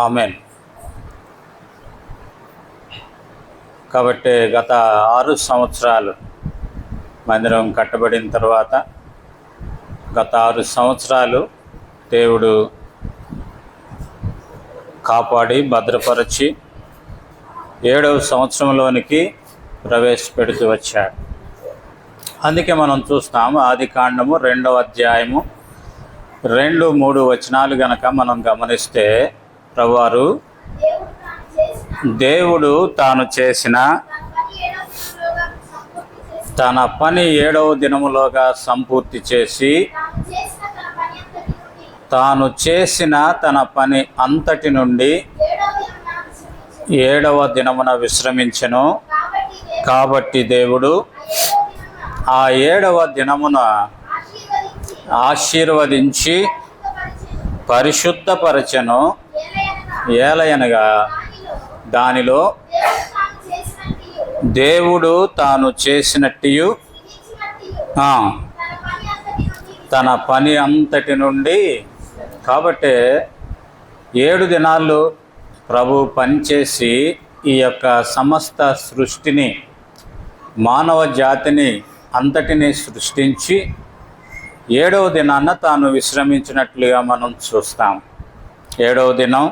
ఆమేన్. కాబట్టి గత 6 సంవత్సరాలు మందిరం కట్టబడిన తర్వాత గత 6 సంవత్సరాలు దేవుడు కాపాడి భద్రపరిచి 7వ సంవత్సరంలోనికి ప్రవేశపెడుతూ వచ్చాడు. అందుకే మనం చూస్తాము ఆదికాండము 2వ అధ్యాయము 2-3 వచనాలు గనక మనం గమనిస్తే ప్రభువారు దేవుడు తాను చేసిన తన పని 7వ దినములోగా సంపూర్తి చేసి తాను చేసిన తన పని అంతటి నుండి 7వ దినమున విశ్రమించెను. కాబట్టి దేవుడు ఆ 7వ దినమున ఆశీర్వదించి పరిశుద్ధపరచెను. ఏలయనగా దానిలో దేవుడు తాను చేసినట్టు తన పని అంతటి నుండి. కాబట్టి 7 దినాలు ప్రభు పనిచేసి ఈ యొక్క సమస్త సృష్టిని మానవ జాతిని అంతటిని సృష్టించి 7వ దినాన తాను విశ్రమించినట్లుగా మనం చూస్తాం. 7వ దినం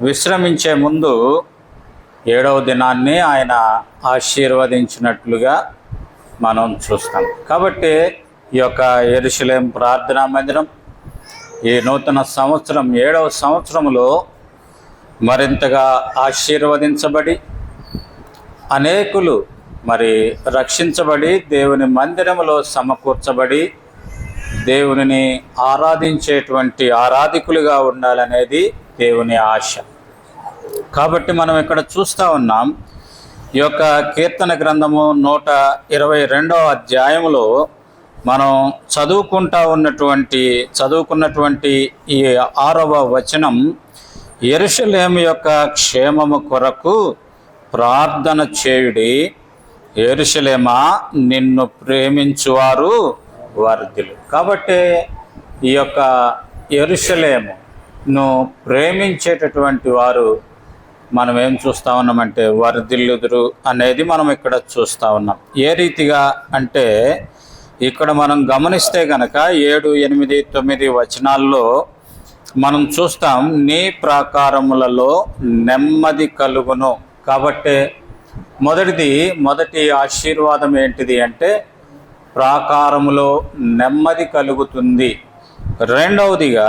విశ్రమించే ముందు 7వ దినాన్ని ఆయన ఆశీర్వదించినట్లుగా మనం చూస్తాం. కాబట్టి ఈ యొక్క యెరూషలేము ప్రార్థనా మందిరం ఈ నూతన సంవత్సరం 7వ సంవత్సరంలో మరింతగా ఆశీర్వదించబడి అనేకులు రక్షించబడి దేవుని మందిరములో సమకూర్చబడి దేవునిని ఆరాధించేటువంటి ఆరాధికులుగా ఉండాలనేది దేవుని ఆశ. కాబట్టి మనం ఇక్కడ చూస్తూ ఉన్నాం ఈ యొక్క కీర్తన గ్రంథము 122వ అధ్యాయంలో మనం చదువుకున్నటువంటి ఈ 6వ వచనం యెరూషలేము యొక్క క్షేమము కొరకు ప్రార్థన చేయుడి, యెరూషలేమా నిన్ను ప్రేమించువారు వర్ధిల్లు. కాబట్టి ఈ యొక్క యెరూషలేమును ప్రేమించేటటువంటి వారు మనం ఏం చూస్తూ ఉన్నామంటే వర్ధిల్లుదురు అనేది మనం ఇక్కడ చూస్తూ ఉన్నాం. ఏ రీతిగా అంటే ఇక్కడ మనం గమనిస్తే కనుక 7, 8, 9 వచనాల్లో మనం చూస్తాం నీ ప్రాకారములలో నెమ్మది కలుగును. కాబట్టి మొదటి ఆశీర్వాదం ఏంటిది అంటే ప్రాకారములో నెమ్మది కలుగుతుంది. రెండవదిగా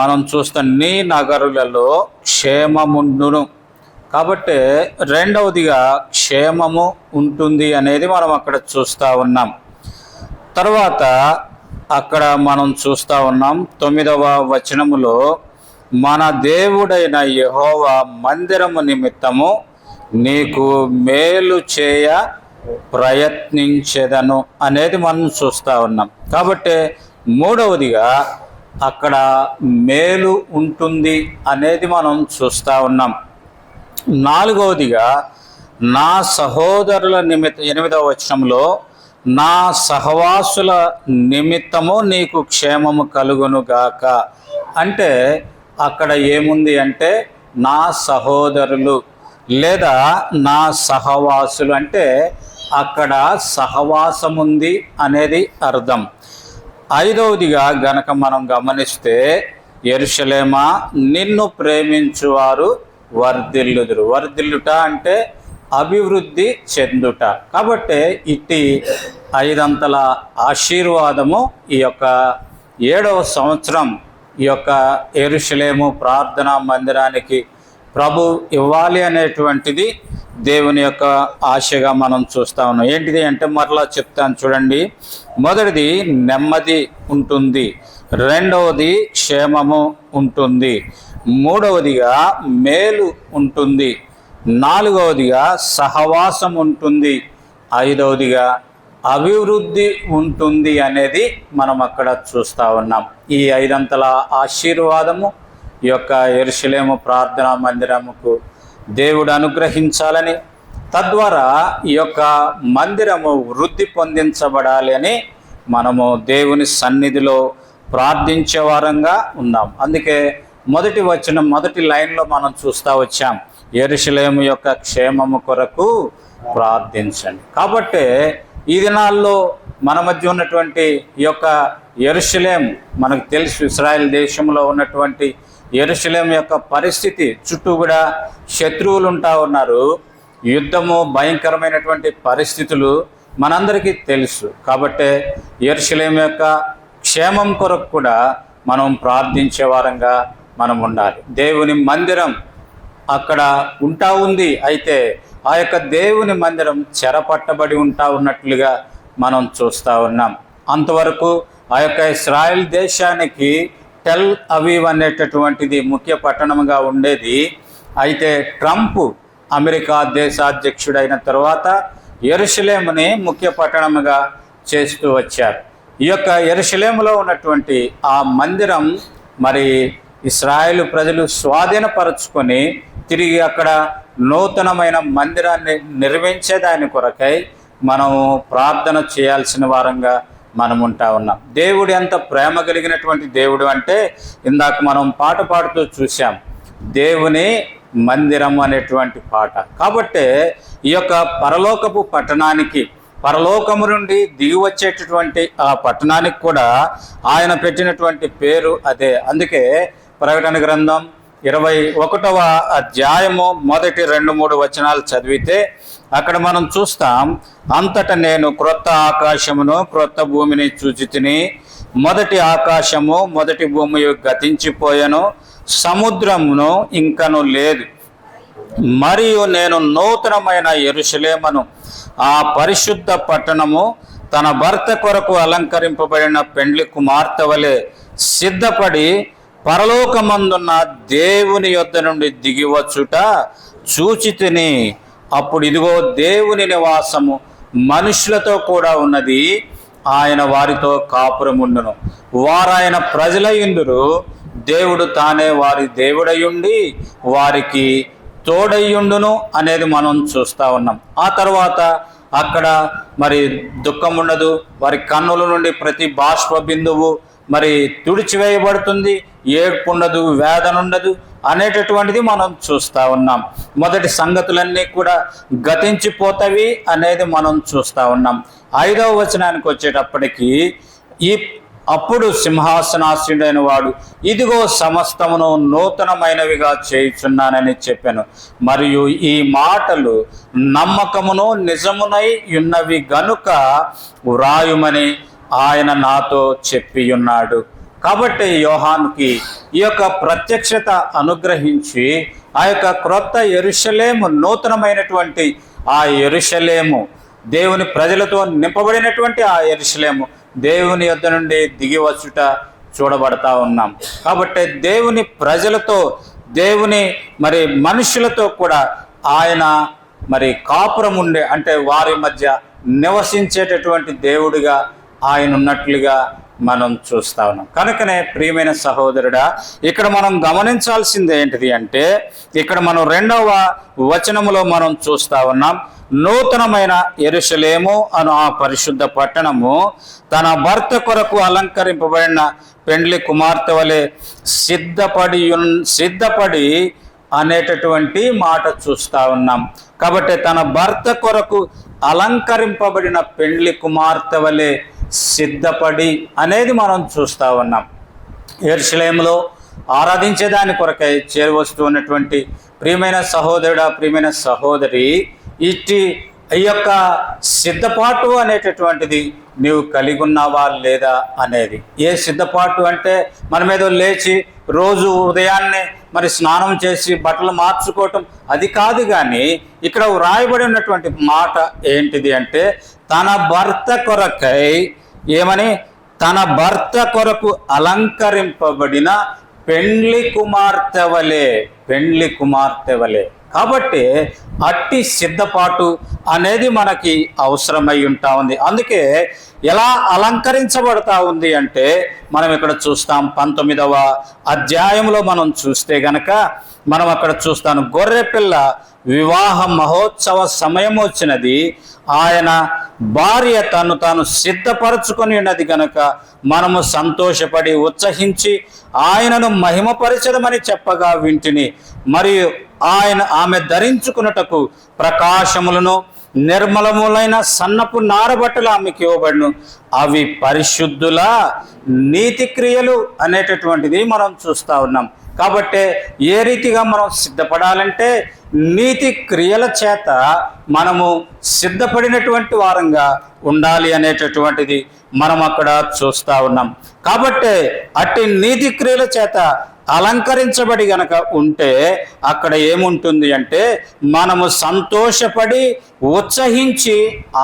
మనం చూస్తాం నీ నగరులలో క్షేమముండును. కాబట్టి రెండవదిగా క్షేమము ఉంటుంది అనేది మనం అక్కడ చూస్తూ ఉన్నాం. తర్వాత అక్కడ మనం చూస్తూ ఉన్నాం 9వ వచనములో మన దేవుడైన యెహోవా మందిరము నిమిత్తము నీకు మేలు చేయ ప్రయత్నించెదను అనేది మనం చూస్తూ ఉన్నాం. కాబట్టి మూడవదిగా అక్కడ మేలు ఉంటుంది అనేది మనం చూస్తూ ఉన్నాం. నాలుగవదిగా నా సహోదరుల నిమిత్తం 8వ వచనంలో నా సహవాసుల నిమిత్తము నీకు క్షేమము కలుగునుగాక. అంటే అక్కడ ఏముంది అంటే నా సహోదరులు లేదా నా సహవాసులు అంటే అక్కడ సహవాసం ఉంది అనేది అర్థం. ఐదవదిగా గనక మనం గమనిస్తే యెరూషలేమా నిన్ను ప్రేమించువారు వర్ధిల్లుదురు. వర్ధిల్లుట అంటే అభివృద్ధి చెందుట. కాబట్టి ఇట్టి 5 అంతల ఆశీర్వాదము ఈ యొక్క 7వ సంవత్సరం ఈ యొక్క యెరూషలేము ప్రార్థనా మందిరానికి ప్రభు ఇవ్వాలి అనేటువంటిది దేవుని యొక్క ఆశగా మనం చూస్తా ఉన్నాం. ఏంటిది అంటే మరలా చెప్తాను చూడండి. మొదటిది నెమ్మది ఉంటుంది, రెండవది క్షేమము ఉంటుంది, మూడవదిగా మేలు ఉంటుంది, నాలుగవదిగా సహవాసం ఉంటుంది, ఐదవదిగా అభివృద్ధి ఉంటుంది అనేది మనం అక్కడ చూస్తూ ఉన్నాం. ఈ 5 అంతల ఆశీర్వాదము ఈ యొక్క యెరూషలేము ప్రార్థనా మందిరముకు దేవుడు అనుగ్రహించాలని, తద్వారా ఈ యొక్క మందిరము వృద్ధి పొందించబడాలి అని మనము దేవుని సన్నిధిలో ప్రార్థించే వారంగా ఉన్నాం. అందుకే మొదటి వచనం మొదటి లైన్లో మనం చూస్తూ వచ్చాం, యెరూషలేము యొక్క క్షేమము కొరకు ప్రార్థించండి. కాబట్టి ఈ దినాల్లో మన మధ్య ఉన్నటువంటి ఈ యొక్క యెరూషలేం, మనకు తెలుసు ఇశ్రాయేల్ దేశంలో ఉన్నటువంటి యెరూషలేం యొక్క పరిస్థితి, చుట్టూ కూడా శత్రువులు ఉంటా ఉన్నారు, యుద్ధము, భయంకరమైనటువంటి పరిస్థితులు మనందరికీ తెలుసు. కాబట్టి యెరూషలేం యొక్క క్షేమం కొరకు కూడా మనం ప్రార్థించే వారంగా మనం ఉండాలి. దేవుని మందిరం అక్కడ ఉంటా ఉంది, అయితే ఆ యొక్క దేవుని మందిరం చెరపట్టబడి ఉంటా ఉన్నట్లుగా మనం చూస్తూ ఉన్నాం. అంతవరకు ఆ యొక్క ఇశ్రాయేల్ దేశానికి టెల్ అవీవ్ అనేటటువంటిది ముఖ్య పట్టణంగా ఉండేది. అయితే ట్రంప్ అమెరికా దేశాధ్యక్షుడైన తర్వాత యెరూషలేముని ముఖ్య పట్టణముగా చేస్తూ వచ్చారు. ఈ యొక్క యెరూషలేములో ఉన్నటువంటి ఆ మందిరం మరి ఇశ్రాయేలు ప్రజలు స్వాధీనపరచుకొని తిరిగి అక్కడ నూతనమైన మందిరాన్ని నిర్మించేదాని కొరకై మనము ప్రార్థన చేయాల్సిన వారంగా మనం ఉంటా ఉన్నాం. దేవుడు ఎంత ప్రేమ కలిగినటువంటి దేవుడు అంటే, ఇందాక మనం పాట పాడుతూ చూసాం, దేవుని మందిరం అనేటువంటి పాట. కాబట్టి ఈ యొక్క పరలోకపు పట్టణానికి, పరలోకము నుండి దిగి వచ్చేటటువంటి ఆ పట్టణానికి కూడా ఆయన పెట్టినటువంటి పేరు అదే. అందుకే ప్రకటన గ్రంథం 21వ అధ్యాయము మొదటి 2-3 వచనాలు చదివితే అక్కడ మనం చూస్తాం, అంతటా నేను క్రొత్త ఆకాశమును క్రొత్త భూమిని చూచితిని, మొదటి ఆకాశము మొదటి భూమి గతించిపోయెను, సముద్రమును ఇంకను లేదు. మరియు నేను నూతనమైన యెరూషలేమును, ఆ పరిశుద్ధ పట్టణము తన భర్త కొరకు అలంకరింపబడిన పెండ్లి కుమార్తె వలె సిద్ధపడి పరలోకమందున్న దేవుని యొద్ద నుండి దిగివచ్చుట చూచితిని. అప్పుడు ఇదిగో దేవుని నివాసము మనుషులతో కూడా ఉన్నది, ఆయన వారితో కాపురముండును, వారాయన ప్రజలయుందురు, దేవుడు తానే వారి దేవుడయుండి వారికి తోడయ్యుండును అనేది మనం చూస్తూ ఉన్నాం. ఆ తర్వాత అక్కడ మరి దుఃఖం ఉండదు, వారి కన్నుల నుండి ప్రతి బాష్ప బిందువు మరి తుడిచివేయబడుతుంది, ఏడ్పు ఉండదు, వేదన ఉండదు అనేటటువంటిది మనం చూస్తూ ఉన్నాం. మొదటి సంగతులన్నీ కూడా గతించిపోతవి అనేది మనం చూస్తూ ఉన్నాం. 5వ వచనానికి వచ్చేటప్పటికి అప్పుడు సింహాసనాసీనుడైన వాడు, ఇదిగో సమస్తమును నూతనమైనవిగా చేయుచున్నానని చెప్పాను, మరియు ఈ మాటలు నమ్మకమును నిజమునై ఉన్నవి గనుక వ్రాయుమని ఆయన నాతో చెప్పి ఉన్నాడు. కాబట్టి యోహానుకి ఈ యొక్క ప్రత్యక్షత అనుగ్రహించి ఆ యొక్క క్రొత్త యెరూషలేము, నూతనమైనటువంటి ఆ యెరూషలేము, దేవుని ప్రజలతో నింపబడినటువంటి ఆ యెరూషలేము దేవుని యొద్ద నుండి దిగి వచ్చుట చూడబడతా ఉన్నాం. కాబట్టి దేవుని ప్రజలతో, దేవుని మరి మనుషులతో కూడా ఆయన మరి కాపురం ఉండే, అంటే వారి మధ్య నివసించేటటువంటి దేవుడిగా ఆయన ఉన్నట్లుగా మనం చూస్తా ఉన్నాం. కనుకనే ప్రియమైన సహోదరుడా, ఇక్కడ మనం గమనించాల్సింది ఏంటిది అంటే, ఇక్కడ మనం 2వ వచనములో మనం చూస్తా ఉన్నాం, నూతనమైన యెరూషలేము అను ఆ పరిశుద్ధ పట్టణము తన భర్త కొరకు అలంకరింపబడిన పెండ్లి కుమార్తె వలె సిద్ధపడి అనేటటువంటి మాట చూస్తా ఉన్నాం. కాబట్టి తన భర్త కొరకు అలంకరింపబడిన పెండ్లి కుమార్తె వలె సిద్ధపడి అనేది మనం చూస్తూ ఉన్నాం. యెరూషలేములో ఆరాధించేదాని కొరకై చేరువస్తూ ఉన్నటువంటి ప్రియమైన సహోదరుడా, ప్రియమైన సహోదరి, ఈ యొక్క సిద్ధపాటు అనేటటువంటిది నీవు కలిగి ఉన్నావా లేదా అనేది. ఏ సిద్ధపాటు అంటే మనం ఏదో లేచి రోజు ఉదయాన్నే మరి స్నానం చేసి బట్టలు మార్చుకోవటం అది కాదు. కానీ ఇక్కడ వ్రాయబడి ఉన్నటువంటి మాట ఏంటిది అంటే, తన భర్త కొరకై ఏమని, తన భర్త కొరకు అలంకరింపబడిన పెండ్లి కుమార్తె వలె. పెండ్లి కుమార్తె వలె. కాబట్టి అట్టి సిద్ధపాటు అనేది మనకి అవసరమై ఉంటా ఉంది. అందుకే ఎలా అలంకరించబడతా ఉంది అంటే మనం ఇక్కడ చూస్తాం 19వ అధ్యాయంలో మనం చూస్తే గనక మనం అక్కడ చూస్తాను, గొర్రెపిల్ల వివాహ మహోత్సవ సమయం వచ్చినది, ఆయన భార్య తను తాను సిద్ధపరచుకొని ఉన్నది గనక మనము సంతోషపడి ఉత్సహించి ఆయనను మహిమపరచదమని చెప్పగా వింటిని. మరియు ఆమె ధరించుకున్నటకు ప్రకాశములను నిర్మలములైన సన్నపు నారబట్టలు ఆమెకి ఇవ్వబడును, అవి పరిశుద్ధుల నీతి క్రియలు అనేటటువంటిది మనం చూస్తూ ఉన్నాం. కాబట్టి ఏ రీతిగా మనం సిద్ధపడాలంటే నీతి క్రియల చేత మనము సిద్ధపడినటువంటి వారంగా ఉండాలి అనేటటువంటిది మనం అక్కడ చూస్తూ ఉన్నాం. కాబట్టి అట్టి నీతి క్రియల చేత అలంకరించబడి గనక ఉంటే అక్కడ ఏముంటుంది అంటే మనము సంతోషపడి ఉత్సహించి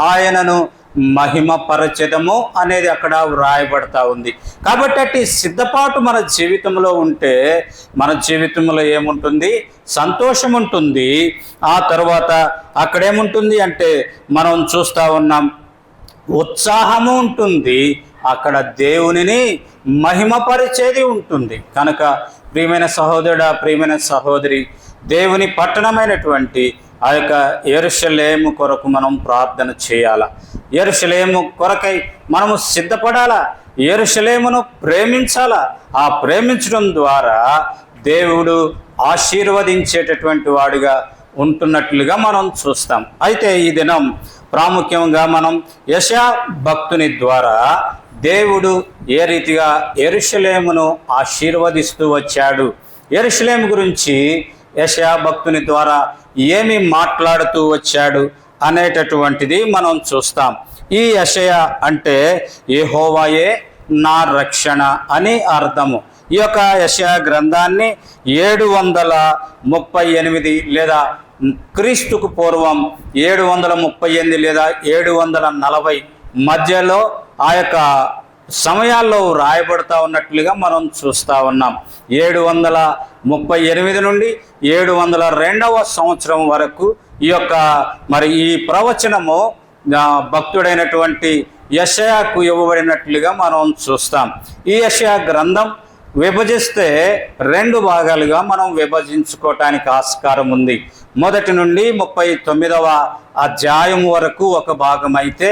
ఆయనను మహిమపరచదము అనేది అక్కడ వ్రాయబడతా ఉంది. కాబట్టి అట్టి సిద్ధపాటు మన జీవితంలో ఉంటే మన జీవితంలో ఏముంటుంది? సంతోషం ఉంటుంది. ఆ తర్వాత అక్కడేముంటుంది అంటే మనం చూస్తూ ఉన్నాం, ఉత్సాహము ఉంటుంది, అక్కడ దేవునిని మహిమపరిచేది ఉంటుంది. కనుక ప్రియమైన సహోదరుడా, ప్రియమైన సహోదరి, దేవుని పట్టణమైనటువంటి ఆ యొక్క యెరూషలేము కొరకు మనం ప్రార్థన చేయాలా. యెరూషలేము కొరకై మనము సిద్ధపడాలా. యెరూషలేమును ప్రేమించాలా. ఆ ప్రేమించడం ద్వారా దేవుడు ఆశీర్వదించేటటువంటి వాడిగా ఉంటున్నట్లుగా మనం చూస్తాం. అయితే ఈ దినం ప్రాముఖ్యంగా మనం యెషయా భక్తుని ద్వారా దేవుడు ఏ రీతిగా యెరూషలేమును ఆశీర్వదిస్తూ వచ్చాడు, యెరూషలేము గురించి యెషయా భక్తుని ద్వారా ఏమి మాట్లాడుతూ వచ్చాడు అనేటటువంటిది మనం చూస్తాం. ఈ యెషయా అంటే యెహోవాయే నా రక్షణ అని అర్థము. ఈ యొక్క యెషయా గ్రంథాన్ని 738 లేదా క్రీస్తుకు పూర్వం 738 లేదా 740 మధ్యలో ఆ యొక్క సమయాల్లో రాయబడతా ఉన్నట్లుగా మనం చూస్తూ ఉన్నాం. 738 నుండి 702వ సంవత్సరం వరకు ఈ యొక్క ఈ ప్రవచనము భక్తుడైనటువంటి యెషయాకు ఇవ్వబడినట్లుగా మనం చూస్తాం. ఈ యెషయా గ్రంథం విభజిస్తే 2 భాగాలుగా మనం విభజించుకోవటానికి ఆస్కారం ఉంది. మొదటి నుండి 39వ అధ్యాయం వరకు ఒక భాగం అయితే,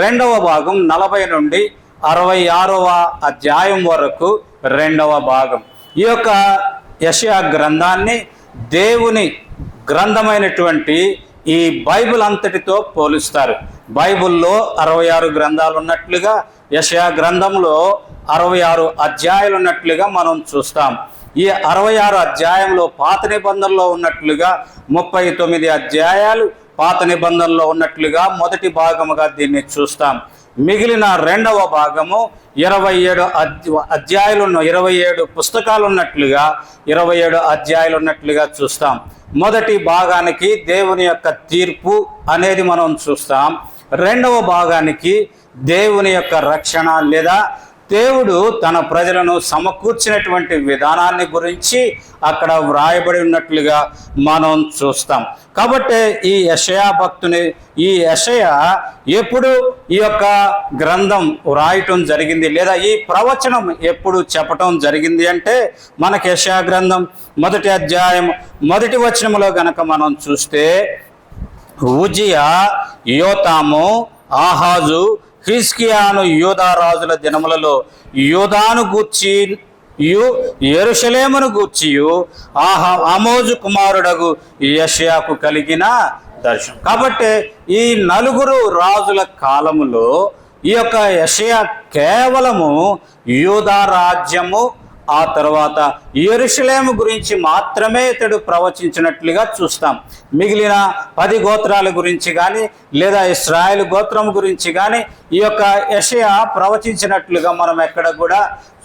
రెండవ భాగం 40 నుండి 66వ అధ్యాయం వరకు రెండవ భాగం. ఈ యొక్క యెషయా గ్రంథాన్ని దేవుని గ్రంథమైనటువంటి ఈ బైబిల్ అంతటితో పోలుస్తారు. బైబిల్లో 66 గ్రంథాలు ఉన్నట్లుగా యెషయా గ్రంథంలో 66 అధ్యాయాలు ఉన్నట్లుగా మనం చూస్తాం. ఈ 66 అధ్యాయంలో పాత నిబంధనలో ఉన్నట్లుగా 39 అధ్యాయాలు పాత నిబంధనలో ఉన్నట్లుగా మొదటి భాగముగా దీన్ని చూస్తాం. మిగిలిన రెండవ భాగము 27 అధ్యాయాలు 27 పుస్తకాలు ఉన్నట్లుగా 27 అధ్యాయాలు ఉన్నట్లుగా చూస్తాం. మొదటి భాగానికి దేవుని యొక్క తీర్పు అనేది మనం చూస్తాం. రెండవ భాగానికి దేవుని యొక్క రక్షణ లేదా దేవుడు తన ప్రజలను సమకూర్చినటువంటి విధానాన్ని గురించి అక్కడ వ్రాయబడి ఉన్నట్లుగా మనం చూస్తాం. కాబట్టి ఈ యెషయా భక్తుని ఈ యెషయా ఎప్పుడు ఈ యొక్క గ్రంథం వ్రాయటం జరిగింది లేదా ఈ ప్రవచనం ఎప్పుడు చెప్పటం జరిగింది అంటే మనకి యెషయా గ్రంథం 1వ అధ్యాయం 1వ వచనంలో గనక మనం చూస్తే, ఉజ్జియా, యోతాము, ఆహాజు, హిజ్కియాను యూదా రాజుల దినములలో యూదాను గూర్చి యెరూషలేమును గూర్చి ఆమోజు కుమారుడగు యెషయాకు కలిగిన దర్శనం. కాబట్టి ఈ 4 రాజుల కాలములో ఈ యొక్క యెషయా కేవలము యూదా రాజ్యము ఆ తర్వాత యెరూషలేము గురించి మాత్రమే ఇతడు ప్రవచించినట్లుగా చూస్తాం. మిగిలిన 10 గోత్రాల గురించి కానీ లేదా ఇశ్రాయేలు గోత్రం గురించి కానీ ఈ యొక్క యెషయా ప్రవచించినట్లుగా మనం ఎక్కడ కూడా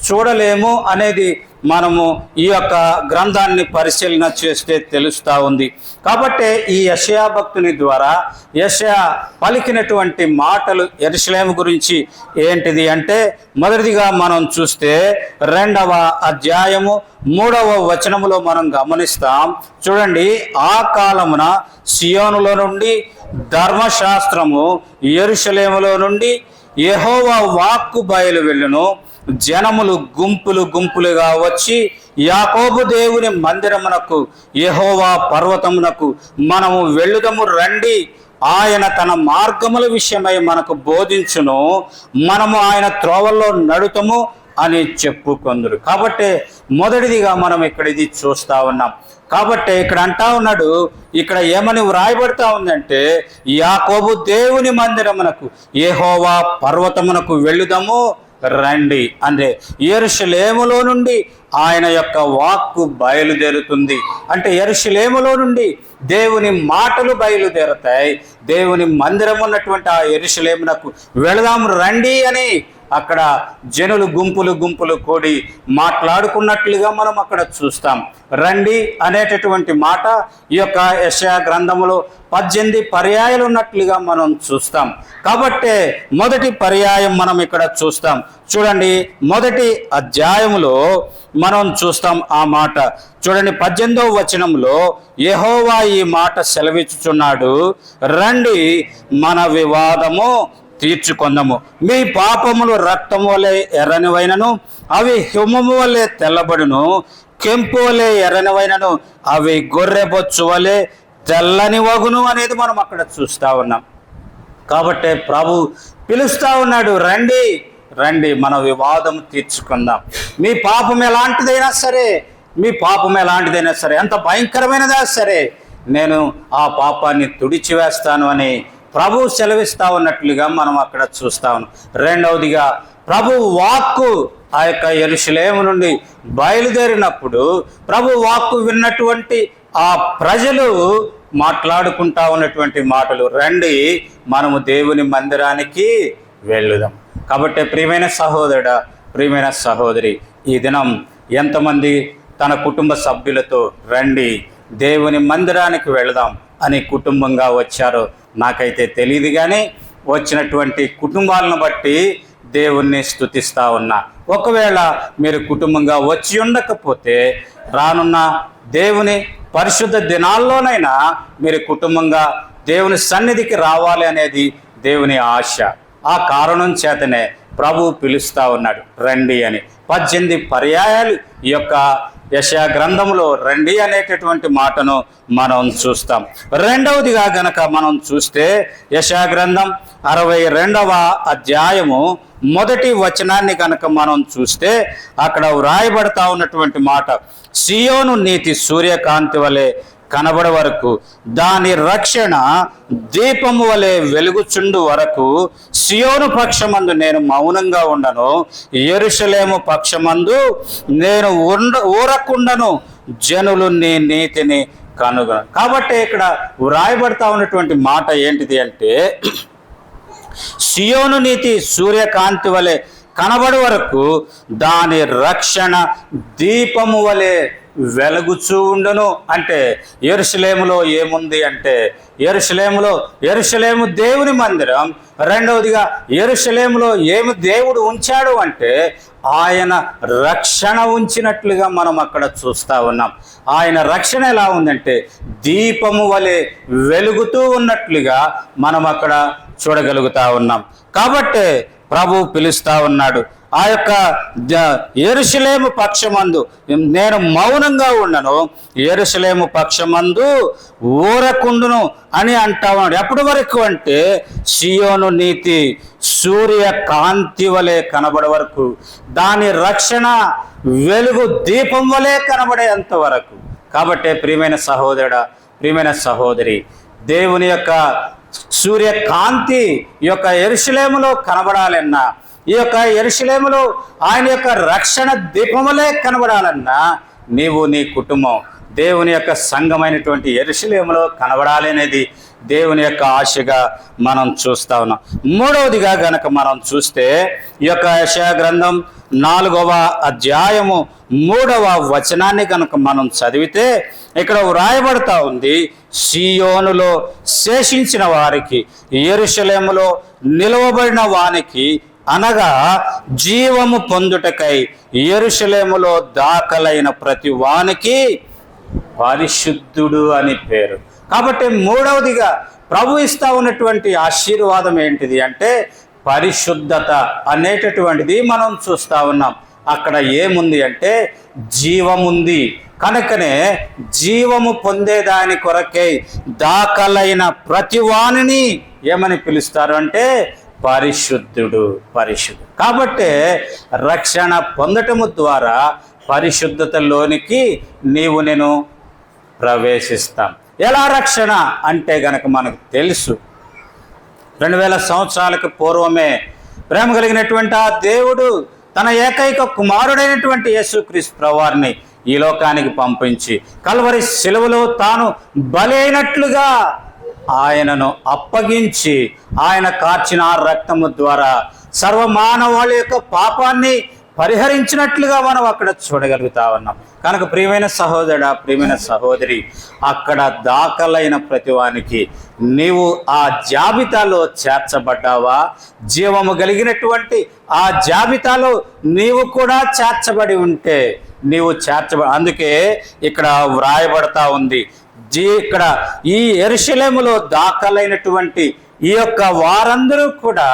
చూడలేము అనేది మనము ఈ యొక్క గ్రంథాన్ని పరిశీలన చేస్తే తెలుస్తూ ఉంది. కాబట్టి ఈ యెషయా భక్తుని ద్వారా యెషయా పలికినటువంటి మాటలు యెరూషలేము గురించి ఏంటిది అంటే, మొదటిదిగా మనం చూస్తే 2వ అధ్యాయము 3వ వచనములో మనం గమనిస్తాం. చూడండి, ఆ కాలమున సియోనులో నుండి ధర్మశాస్త్రము, యెరూషలేములో నుండి యెహోవా వాక్కు బయలు వెళ్ళును. జనములు గుంపులు గుంపులుగా వచ్చి యాకోబు దేవుని మందిరమునకు, యెహోవా పర్వతమునకు మనము వెళ్ళుదము రండి, ఆయన తన మార్గముల విషయమై మనకు బోధించును, మనము ఆయన త్రోవల్లో నడుతము అని చెప్పుకొందురు. కాబట్టి మొదటిదిగా మనం ఇక్కడ ఇది చూస్తా ఉన్నాం. కాబట్టి ఇక్కడ అంటా ఉన్నాడు, ఇక్కడ ఏమని వ్రాయబడతా ఉందంటే, యాకోబు దేవుని మందిరమునకు, యెహోవా పర్వతమునకు వెళ్ళుదము రండి. అంటే యెరూషలేములో నుండి ఆయన యొక్క వాక్కు బయలుదేరుతుంది. అంటే యెరూషలేములో నుండి దేవుని మాటలు బయలుదేరుతాయి. దేవుని మందిరం ఉన్నటువంటి ఆ యెరూషలేమునకు వెళదాం రండి అని అక్కడ జనులు గుంపులు గుంపులు కూడి మాట్లాడుకున్నట్లుగా మనం అక్కడ చూస్తాం. రండి అనేటటువంటి మాట ఈ యొక్క యెషయా గ్రంథములో 18 పర్యాయాలు ఉన్నట్లుగా మనం చూస్తాం. కాబట్టే మొదటి పర్యాయం మనం ఇక్కడ చూస్తాం. చూడండి, మొదటి అధ్యాయములో మనం చూస్తాం ఆ మాట. చూడండి, 18వ వచనంలో యెహోవా ఈ మాట సెలవిచ్చుచున్నాడు, రండి మన వివాదము తీర్చుకొందము. మీ పాపములు రక్తము వలె ఎర్రనివైనను అవి హిమము వలె తెల్లబడును, కెంపు వలె ఎర్రనివైనను అవి గొర్రెబొచ్చు వలె తెల్లని వగును అనేది మనం అక్కడ చూస్తా ఉన్నాం. కాబట్టి ప్రభు పిలుస్తా ఉన్నాడు, రండి రండి మన వివాదం తీర్చుకుందాం. మీ పాపం ఎలాంటిదైనా సరే, మీ పాపం ఎలాంటిదైనా సరే, ఎంత భయంకరమైనదా సరే, నేను ఆ పాపాన్ని తుడిచివేస్తాను అని ప్రభు సెలవిస్తా ఉన్నట్లుగా మనం అక్కడ చూస్తా ఉన్నాం. రెండవదిగా ప్రభు వాక్కు ఆ యొక్క యెరూషలేము నుండి బయలుదేరినప్పుడు ప్రభు వాక్కు విన్నటువంటి ఆ ప్రజలు మాట్లాడుకుంటా ఉన్నటువంటి మాటలు, రండి మనము దేవుని మందిరానికి వెళ్ళుదాం. కాబట్టి ప్రియమైన సహోదరుడా, ప్రియమైన సహోదరి, ఈ దినం ఎంతమంది తన కుటుంబ సభ్యులతో రండి దేవుని మందిరానికి వెళదాం అని కుటుంబంగా వచ్చారో నాకైతే తెలియదు, కానీ వచ్చినటువంటి కుటుంబాలను బట్టి దేవుణ్ణి స్తుతిస్తా ఉన్నా. ఒకవేళ మీరు కుటుంబంగా వచ్చి ఉండకపోతే రానున్న దేవుని పరిశుద్ధ దినాల్లోనైనా మీరు కుటుంబంగా దేవుని సన్నిధికి రావాలి అనేది దేవుని ఆశ. ఆ కారణం చేతనే ప్రభు పిలుస్తా ఉన్నాడు రండి అని. 18 పర్యాయాలు ఈ యొక్క యెషయా గ్రంథంలో రండి అనేటటువంటి మాటను మనం చూస్తాం. రెండవదిగా గనక మనం చూస్తే యెషయా గ్రంథం 62వ అధ్యాయము మొదటి వచనాన్ని కనుక మనం చూస్తే అక్కడ వ్రాయబడతా ఉన్నటువంటి మాట, సియోను నీతి సూర్యకాంతి వలె కనబడ వరకు, దాని రక్షణ దీపము వలె వెలుగుచుండు వరకు, సియోను పక్షమందు నేను మౌనంగా ఉండను, యెరూషలేము పక్షమందు నేను ఊరకుండను, జనులు నీ నీతిని కనుగొను. కాబట్టి ఇక్కడ వ్రాయబడతా ఉన్నటువంటి మాట ఏంటిది అంటే, సియోను నీతి సూర్యకాంతి వలె కనబడి వరకు దాని రక్షణ దీపము వలె వెలుగుచూ ఉండను. అంటే యెరూషలేములో ఏముంది అంటే, యెరూషలేము దేవుని మందిరం. రెండవదిగా యెరూషలేములో ఏమి దేవుడు ఉంచాడు అంటే ఆయన రక్షణ ఉంచినట్లుగా మనం అక్కడ చూస్తా ఉన్నాం. ఆయన రక్షణ ఎలా ఉందంటే దీపము వలె వెలుగుతూ ఉన్నట్లుగా మనం అక్కడ చూడగలుగుతా ఉన్నాం. కాబట్టి ప్రభు పిలుస్తా ఉన్నాడు, ఆ యొక్క యెరూషలేము పక్షమందు నేను మౌనంగా ఉండను, యెరూషలేము పక్షమందు ఊరకుండును అని అంటా ఉన్నాడు. ఎప్పటి వరకు అంటే సియోను నీతి సూర్యకాంతి వలె కనబడే వరకు, దాని రక్షణ వెలుగు దీపం వలె కనబడేంత వరకు. కాబట్టి ప్రియమైన సహోదరుడా, ప్రియమైన సహోదరి, దేవుని యొక్క సూర్యకాంతి ఈ యొక్క యెరూషలేములో కనబడాలన్నా, ఈ యొక్క యెరూషలేములో ఆయన యొక్క రక్షణ దీపములే కనబడాలన్నా, నీవు నీ కుటుంబం దేవుని యొక్క సంఘమైనటువంటి యెరూషలేములో కనబడాలి అనేది దేవుని యొక్క ఆశగా మనం చూస్తా ఉన్నాం. మూడవదిగా గనక మనం చూస్తే ఈ యొక్క యెషయా గ్రంథం 4వ అధ్యాయము 3వ వచనాన్ని కనుక మనం చదివితే ఇక్కడ వ్రాయబడతా ఉంది, సియోనులో శేషించిన వారికి, యెరూషలేములో నిలవబడిన వానికి అనగా జీవము పొందుటకై యెరూషలేములో దాఖలైన ప్రతి వానికి పరిశుద్ధుడు అని పేరు. కాబట్టి మూడవదిగా ప్రభు ఇస్తా ఉన్నటువంటి ఆశీర్వాదం ఏంటిది అంటే పరిశుద్ధత అనేటటువంటిది మనం చూస్తా ఉన్నాం. అక్కడ ఏముంది అంటే జీవముంది. కనుకనే జీవము పొందేదాని కొరకై దాఖలైన ప్రతి వానిని ఏమని పిలుస్తారు అంటే పరిశుద్ధుడు, పరిశుద్ధుడు. కాబట్టి రక్షణ పొందటము ద్వారా పరిశుద్ధతలోనికి నేను ప్రవేశిస్తాం. ఎలా రక్షణ అంటే గనక మనకు తెలుసు, 2000 సంవత్సరాలకు పూర్వమే ప్రేమ కలిగినటువంటి ఆ దేవుడు తన ఏకైక కుమారుడైనటువంటి యేసుక్రీస్తు ప్రభువారిని ఈ లోకానికి పంపించి కల్వరి శిలువలో తాను బలి అయినట్లుగా ఆయనను అప్పగించి ఆయన కార్చిన రక్తము ద్వారా సర్వమానవాళి యొక్క పాపాన్ని పరిహరించినట్లుగా మనం అక్కడ చూడగలుగుతా ఉన్నాం. కనుక ప్రియమైన సహోదరుడా, ప్రియమైన సహోదరి, అక్కడ దాఖలైన ప్రతివానికి నీవు ఆ జాబితాలో చేర్చబడ్డావా? జీవము కలిగినటువంటి ఆ జాబితాలో నీవు కూడా చేర్చబడి ఉంటే అందుకే ఇక్కడ వ్రాయబడతా ఉంది, ఇక్కడ ఈ యెరూషలేములో దాఖలైనటువంటి ఈ యొక్క వారందరూ కూడా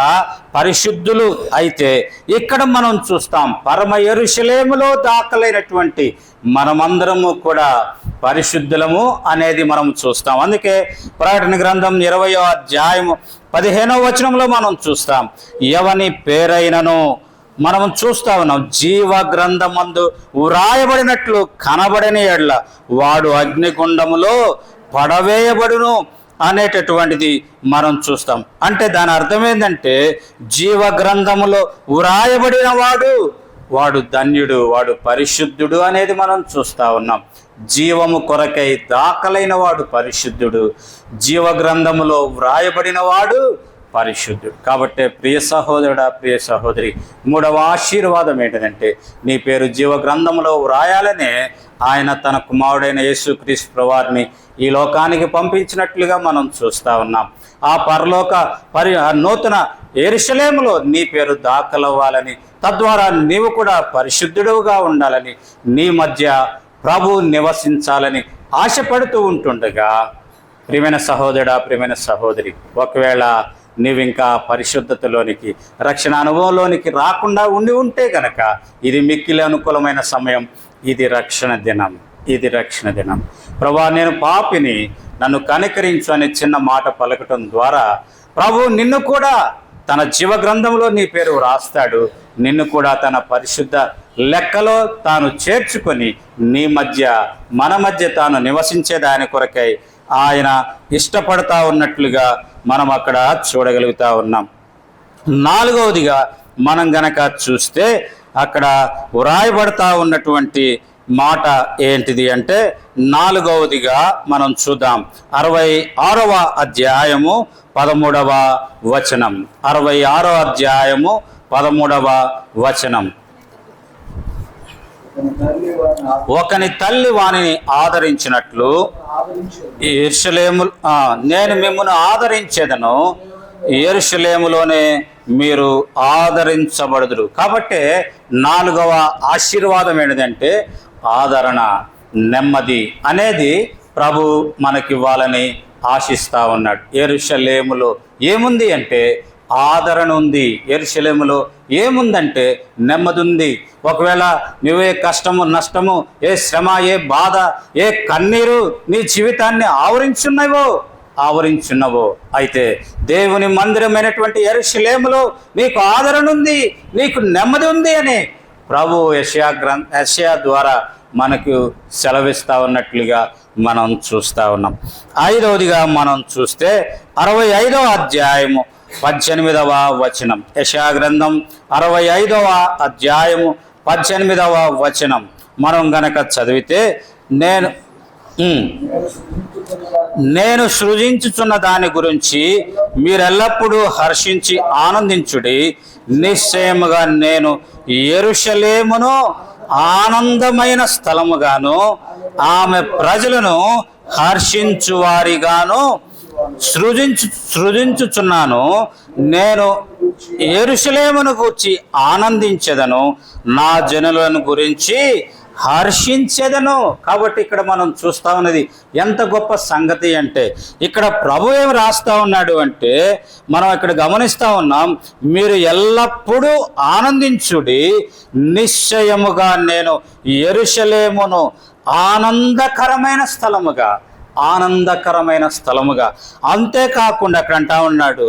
పరిశుద్ధులు. అయితే ఇక్కడ మనం చూస్తాం పరమ యెరూషలేములో దాఖలైనటువంటి మనమందరము కూడా పరిశుద్ధులము అనేది మనం చూస్తాం. అందుకే ప్రకటన గ్రంథం 20వ అధ్యాయము 15వ వచనంలో మనం చూస్తాం, ఎవని పేరైనను మనం చూస్తా ఉన్నాం జీవ గ్రంథమందు వ్రాయబడినట్లు కనబడని ఎడ్ల వాడు అగ్నిగుండములో పడవేయబడును అనేటటువంటిది మనం చూస్తాం. అంటే దాని అర్థం ఏంటంటే జీవ గ్రంథములో వ్రాయబడిన వాడు ధన్యుడు, వాడు పరిశుద్ధుడు అనేది మనం చూస్తా ఉన్నాం. జీవము కొరకై దాఖలైన వాడు పరిశుద్ధుడు, జీవ గ్రంథములో వ్రాయబడిన వాడు పరిశుద్ధుడు. కాబట్టి ప్రియ సహోదరుడా, ప్రియ సహోదరి, మూడవ ఆశీర్వాదం ఏంటంటే నీ పేరు జీవ గ్రంథంలో వ్రాయాలనే ఆయన తన కుమారుడైన యేసుక్రీస్తు ప్రభువారిని ఈ లోకానికి పంపించినట్లుగా మనం చూస్తా ఉన్నాం. ఆ పరలోక నూతన యెరూషలేములో నీ పేరు దాఖలవ్వాలని, తద్వారా నీవు కూడా పరిశుద్ధుడుగా ఉండాలని, నీ మధ్య ప్రభు నివసించాలని ఆశపడుతూ ఉంటుండగా ప్రియమైన సహోదరుడా, ప్రియమైన సహోదరి, ఒకవేళ నీవింకా పరిశుద్ధతలోనికి రక్షణ అనుభవంలోనికి రాకుండా ఉంటే గనక ఇది మిక్కిలి అనుకూలమైన సమయం. ఇది రక్షణ దినం. ప్రభువా, నేను పాపిని, నన్ను కనికరించు అనే చిన్న మాట పలకటం ద్వారా ప్రభు నిన్ను కూడా తన జీవ గ్రంథంలో నీ పేరు రాస్తాడు. నిన్ను కూడా తన పరిశుద్ధ లెక్కలో తాను చేర్చుకొని మన మధ్య తాను నివసించే దాని కొరకై ఆయన ఇష్టపడతా ఉన్నట్లుగా మనం అక్కడ చూడగలుగుతా ఉన్నాం. నాలుగవదిగా మనం గనక చూస్తే అక్కడ వ్రాయబడతా ఉన్నటువంటి మాట ఏంటిది అంటే నాలుగవదిగా మనం చూద్దాం 66వ అధ్యాయము 13వ వచనం. 66వ అధ్యాయము 13వ వచనం. ఒకని తల్లి వానిని ఆదరించినట్లు నేను మిమ్మల్ని ఆదరించేదను, యెరూషలేములోనే మీరు ఆదరించబడుదురు. కాబట్టి నాలుగవ ఆశీర్వాదం ఏంటంటే ఆదరణ, నెమ్మది అనేది ప్రభు మనకివ్వాలని ఆశిస్తా ఉన్నాడు. యెరూషలేములో ఏముంది అంటే ఆదరణ ఉంది. యెరూషలేములో ఏముందంటే నెమ్మది ఉంది. ఒకవేళ నువ్వే కష్టము, నష్టము, ఏ శ్రమ, ఏ బాధ, ఏ కన్నీరు నీ జీవితాన్ని ఆవరించున్నవో అయితే దేవుని మందిరమైనటువంటి యెరూషలేములో నీకు ఆదరణ ఉంది, నీకు నెమ్మది ఉంది అని ప్రభు యెషయా ద్వారా మనకు సెలవిస్తా ఉన్నట్లుగా మనం చూస్తూ ఉన్నాం. ఐదవదిగా మనం చూస్తే 65వ అధ్యాయము 18వ వచనం. యెషయా గ్రంథం 65వ అధ్యాయము 18వ వచనం మనం గనక చదివితే నేను సృజించుచున్న దాని గురించి మీరెల్లప్పుడూ హర్షించి ఆనందించుడి. నిశ్చయముగా నేను యెరూషలేమును ఆనందమైన స్థలముగాను ఆమె ప్రజలను హర్షించువారిగాను సృజించుచున్నాను. నేను యెరూషలేమును గూర్చి ఆనందించెదను, నా జనులను గురించి హర్షించెదను. కాబట్టి ఇక్కడ మనం చూస్తా ఉన్నది ఎంత గొప్ప సంగతి అంటే, ఇక్కడ ప్రభు ఏమి రాస్తా ఉన్నాడు అంటే, మనం ఇక్కడ గమనిస్తా ఉన్నాం, మీరు ఎల్లప్పుడూ ఆనందించుడి, నిశ్చయముగా నేను యెరూషలేమును ఆనందకరమైన స్థలముగా అంతేకాకుండా అక్కడ అంటా ఉన్నాడు,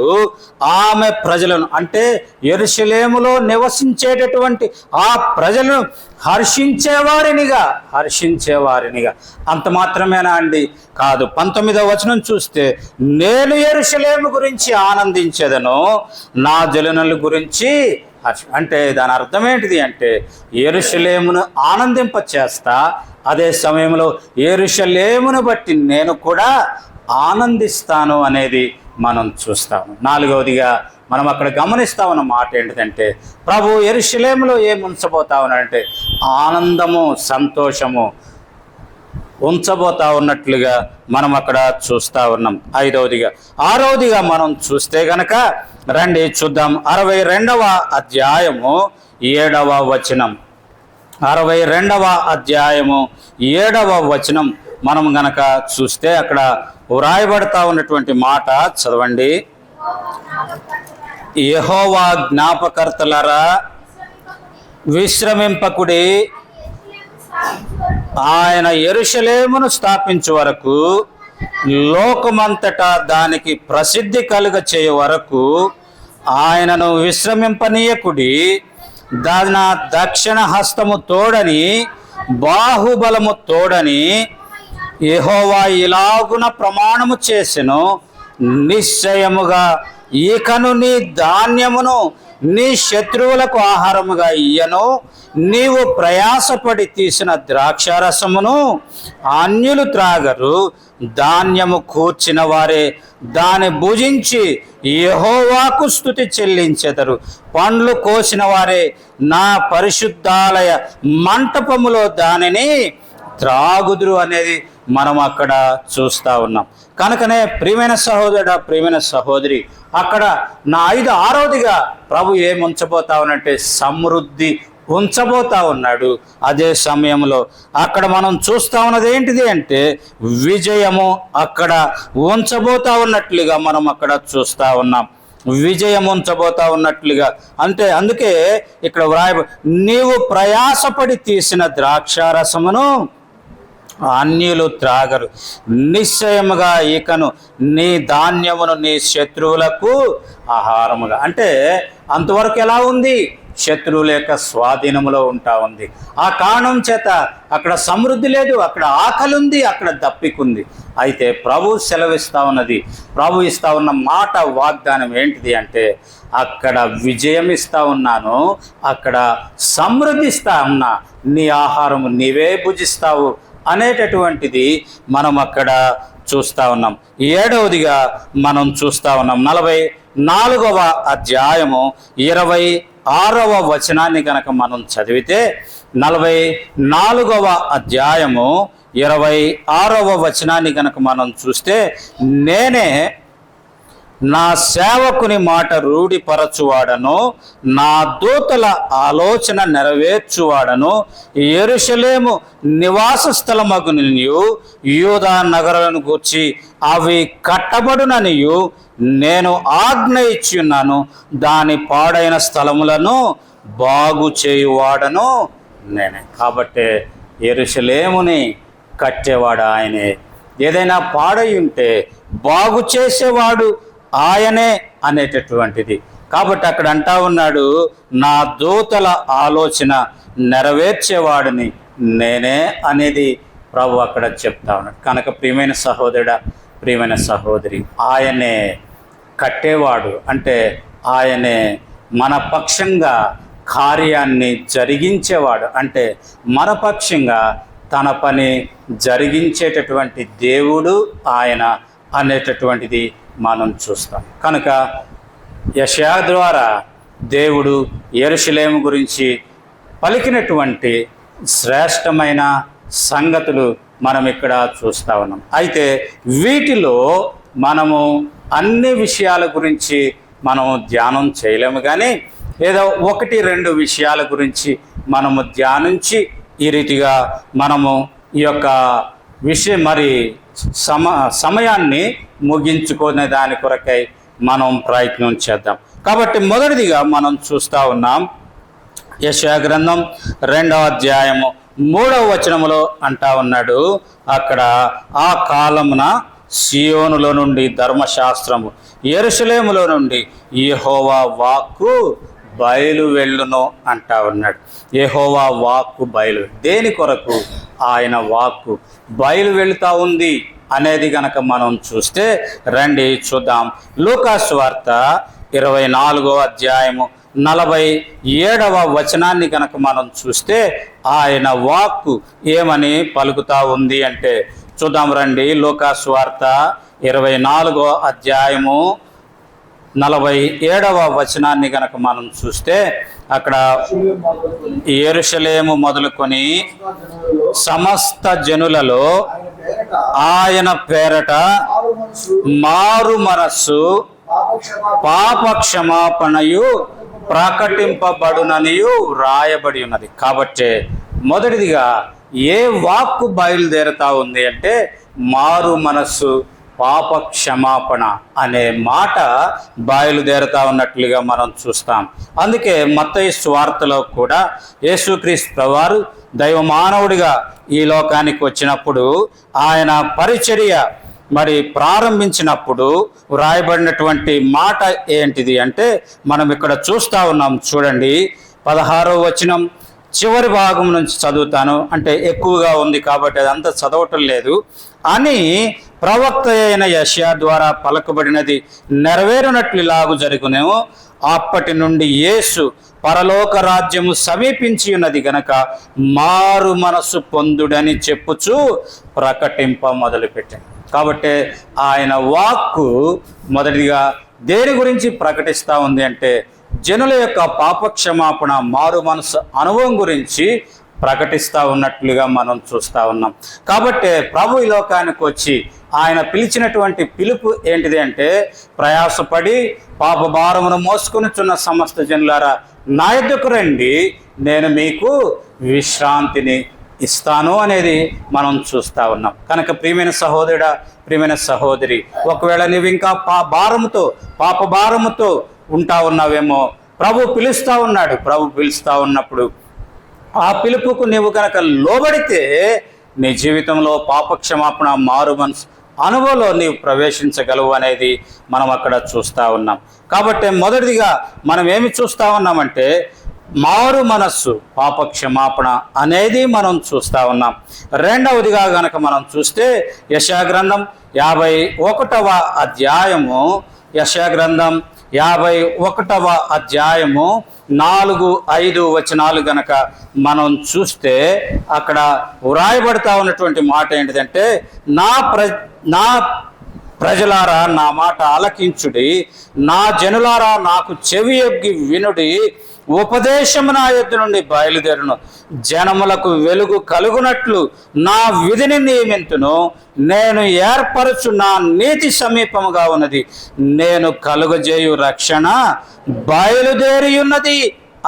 ఆమె ప్రజలను అంటే యెరూషలేములో నివసించేటటువంటి ఆ ప్రజలను హర్షించేవారినిగా. అంత మాత్రమేనా అండి? కాదు. 19వ వచనం చూస్తే, నేను యెరూషలేము గురించి ఆనందించెదను, నా జనుల గురించి అంటే దాని అర్థం ఏంటిది అంటే, యెరూషలేమును ఆనందింప చేస్తా, అదే సమయంలో యెరూషలేమును బట్టి నేను కూడా ఆనందిస్తాను అనేది మనం చూస్తాము. 4వదిగా మనం అక్కడ గమనిస్తా ఉన్న మాట ఏంటిదంటే, ప్రభు యెరూషలేములో ఏం ఉంచబోతా ఉన్నాడంటే ఆనందము, సంతోషము ఉంచబోతా ఉన్నట్లుగా మనం అక్కడ చూస్తూ ఉన్నాం. 5వదిగా 6వదిగా మనం చూస్తే గనక రండి చూద్దాం. 62వ అధ్యాయము 7వ వచనం. 62వ అధ్యాయము 7వ వచనం మనం గనక చూస్తే అక్కడ వ్రాయబడతా ఉన్నటువంటి మాట చదవండి. యెహోవా జ్ఞాపకర్తలరా, విశ్రమింపకుడి, ఆయన యెరూషలేమును స్థాపించు వరకు, లోకమంతటా దానికి ప్రసిద్ధి కలుగ చేయ వరకు ఆయనను విశ్రమింపనీయకుడి. దాని దక్షిణ హస్తము తోడని, బాహుబలము తోడని యెహోవా ఇలాగున ప్రమాణము చేసెను, నిశ్చయముగా ఇకను నీ ధాన్యమును నీ శత్రువులకు ఆహారముగా ఇయ్యను, నీవు ప్రయాసపడి తీసిన ద్రాక్షారసమును అన్యులు త్రాగరు, ధాన్యము కూర్చిన వారే దాన్ని భుజించి యెహోవాకు స్తుతి చెల్లించెదరు, పండ్లు కోసిన వారే నా పరిశుద్ధాలయ మంటపములో దానిని త్రాగుదురు అనేది మనం అక్కడ చూస్తూ ఉన్నాం. కనుకనే ప్రియమైన సహోదరుడా, ప్రియమైన సహోదరి, అక్కడ 6వదిగా ప్రభు ఏం ఉంచబోతా ఉన్నట్టే సమృద్ధి ఉంచబోతా ఉన్నాడు. అదే సమయంలో అక్కడ మనం చూస్తూ ఉన్నది ఏంటిది అంటే విజయము అక్కడ ఉంచబోతా ఉన్నట్లుగా మనం అక్కడ చూస్తూ ఉన్నాం. విజయం ఉంచబోతా ఉన్నట్లుగా అంటే అందుకే ఇక్కడ నీవు ప్రయాసపడి తీసిన ద్రాక్షారసమును అన్యులు త్రాగరు, నిశ్చయముగా ఇకను నీ ధాన్యమును నీ శత్రువులకు ఆహారముగా. అంటే అంతవరకు ఎలా ఉంది? శత్రువుల యొక్క స్వాధీనములో ఉంటా ఉంది. ఆ కారణం చేత అక్కడ సమృద్ధి లేదు, అక్కడ ఆకలి ఉంది, అక్కడ దప్పికుంది. అయితే ప్రభు సెలవిస్తా ఉన్నది, ప్రభు ఇస్తా ఉన్న మాట, వాగ్దానం ఏంటిది అంటే, అక్కడ విజయం ఇస్తా ఉన్నాను, అక్కడ సమృద్ధిస్తా ఉన్నా, నీ ఆహారము నీవే భుజిస్తావు అనేటటువంటిది మనం అక్కడ చూస్తూ ఉన్నాం. 7వదిగా మనం చూస్తూ ఉన్నాం 44వ అధ్యాయము 26వ వచనాన్ని కనుక మనం చదివితే, 44వ అధ్యాయము 26వ వచనాన్ని కనుక మనం చూస్తే, నేనే నా సేవకుని మాట రూఢిపరచువాడను, నా దూతల ఆలోచన నెరవేర్చువాడను, యెరూషలేము నివాస స్థలమగునియు యూదా నగరాలను గూర్చి అవి కట్టబడుననియు నేను ఆజ్ఞ ఇచ్చున్నాను, దాని పాడైన స్థలములను బాగు చేయువాడను నేనే. కాబట్టి యెరూషలేముని కట్టేవాడు ఆయనే. ఏదైనా పాడై ఉంటే బాగు చేసేవాడు ఆయనే అనేటటువంటిది. కాబట్టి అక్కడ అంటా ఉన్నాడు, నా దూతల ఆలోచన నెరవేర్చేవాడిని నేనే అనేది ప్రభు అక్కడ చెప్తా ఉన్నాడు. కనుక ప్రియమైన సహోదరుడా, ప్రియమైన సహోదరి, ఆయనే కట్టేవాడు అంటే ఆయనే మన పక్షంగా కార్యాన్ని జరిగించేవాడు, అంటే మన పక్షంగా తన పని జరిగించేటటువంటి దేవుడు ఆయన అనేటటువంటిది మనం చూస్తాం. కనుక యెషయా ద్వారా దేవుడు యెరూషలేము గురించి పలికినటువంటి శ్రేష్టమైన సంగతులు మనం ఇక్కడ చూస్తూ ఉన్నాం. అయితే వీటిలో మనము అన్ని విషయాల గురించి మనము ధ్యానం చేయలేము, కానీ ఏదో 1-2 విషయాల గురించి మనము ధ్యానించి ఈ రీతిగా మనము ఈ యొక్క విషయం మరి సమయాన్ని ముగించుకునే దాని కొరకై మనం ప్రయత్నం చేద్దాం. కాబట్టి మొదటిదిగా మనం చూస్తూ ఉన్నాం యెషయా గ్రంథం 2వ అధ్యాయము 3వ వచనములో అంటా ఉన్నాడు, అక్కడ ఆ కాలమున సియోనులో నుండి ధర్మశాస్త్రము, యెరూషలేములో నుండి యెహోవా వాక్కు బయలు వెళ్ళును అంటా ఉన్నాడు. యెహోవా వాక్కు బయలు, దేని కొరకు ఆయన వాక్కు బయలు వెళుతూ ఉంది అనేది గనక మనం చూస్తే రండి చూద్దాం. లూకా సువార్త 24వ అధ్యాయము 47వ వచనాన్ని కనుక మనం చూస్తే ఆయన వాక్కు ఏమని పలుకుతా ఉంది అంటే చూద్దాం రండి. లూకా సువార్త 24వ అధ్యాయము 47వ వచనాన్ని కనుక మనం చూస్తే అక్కడ యెరూషలేము మొదలుకొని సమస్త జనులలో ఆయన పేరట మారు మనస్సు పాప క్షమాపణయు ప్రకటింపబడుననియు రాయబడి ఉన్నది. కాబట్టి మొదటిదిగా ఏ వాక్కు బయలుదేరుతా ఉంది అంటే మారు మనస్సు పాప క్షమాపణ అనే మాట బయలుదేరుతా ఉన్నట్లుగా మనం చూస్తాం. అందుకే మత్తయి సువార్తలో కూడా యేసుక్రీస్తు ప్రభువారు దైవ మానవుడిగా ఈ లోకానికి వచ్చినప్పుడు ఆయన పరిచర్య మరి ప్రారంభించినప్పుడు వ్రాయబడినటువంటి మాట ఏంటిది అంటే మనం ఇక్కడ చూస్తూ ఉన్నాం. చూడండి 16వ వచనం చివరి భాగం నుంచి చదువుతాను, అంటే ఎక్కువగా ఉంది కాబట్టి అదంతా చదవటం లేదు. అని ప్రవక్త అయిన యెషయా ద్వారా పలకబడినది నెరవేరునట్లు ఇలాగు జరుగునేమో, అప్పటి నుండి యేసు పరలోక రాజ్యము సమీపించి ఉన్నది గనక మారు మనసు పొందుడని చెప్పుచూ ప్రకటింప మొదలుపెట్టాడు. కాబట్టి ఆయన వాక్కు మొదటిగా దేని గురించి ప్రకటిస్తూ ఉంది అంటే జనుల యొక్క పాపక్షమాపణ మారు మనసు అనుభవం గురించి ప్రకటిస్తూ ఉన్నట్లుగా మనం చూస్తూ ఉన్నాం. కాబట్టి ప్రభు ఈ లోకానికి వచ్చి ఆయన పిలిచినటువంటి పిలుపు ఏంటిది అంటే ప్రయాసపడి పాప భారమును మోసుకొనిచున్న సమస్త జనులారా నా యొద్దకు రండి, నేను మీకు విశ్రాంతిని ఇస్తాను అనేది మనం చూస్తూ ఉన్నాం. కనుక ప్రియమైన సహోదరుడా, ప్రియమైన సహోదరి, ఒకవేళ నువ్వు ఇంకా పాప భారముతో ఉంటా ఉన్నావేమో, ప్రభు పిలుస్తూ ఉన్నాడు. ప్రభు పిలుస్తూ ఉన్నప్పుడు ఆ పిలుపుకు నువ్వు కనుక లోబడితే నీ జీవితంలో పాపక్షమాపణ మారు మనసు అనుభవంలో నీవు ప్రవేశించగలవు అనేది మనం అక్కడ చూస్తూ ఉన్నాం. కాబట్టి మొదటిదిగా మనం ఏమి చూస్తూ ఉన్నామంటే మారు మనస్సు పాపక్షమాపణ అనేది మనం చూస్తూ ఉన్నాం. రెండవదిగా గనక మనం చూస్తే యెషయా గ్రంథం 51వ అధ్యాయము, యెషయా గ్రంథం 51వ అధ్యాయము 4-5 వచనాలు గనక మనం చూస్తే అక్కడ వ్రాయబడతా ఉన్నటువంటి మాట ఏంటిదంటే నా ప్రజలారా నా మాట ఆలకించుడి, నా జనులారా నాకు చెవి యొగ్గి వినుడి, ఉపదేశము నా యొద్ద నుండి బయలుదేరును, జనములకు వెలుగు కలుగునట్లు నా విధిని నియమింతును, నేను ఏర్పరచు నా నీతి సమీపముగా ఉన్నది, నేను కలుగజేయు రక్షణ బయలుదేరి ఉన్నది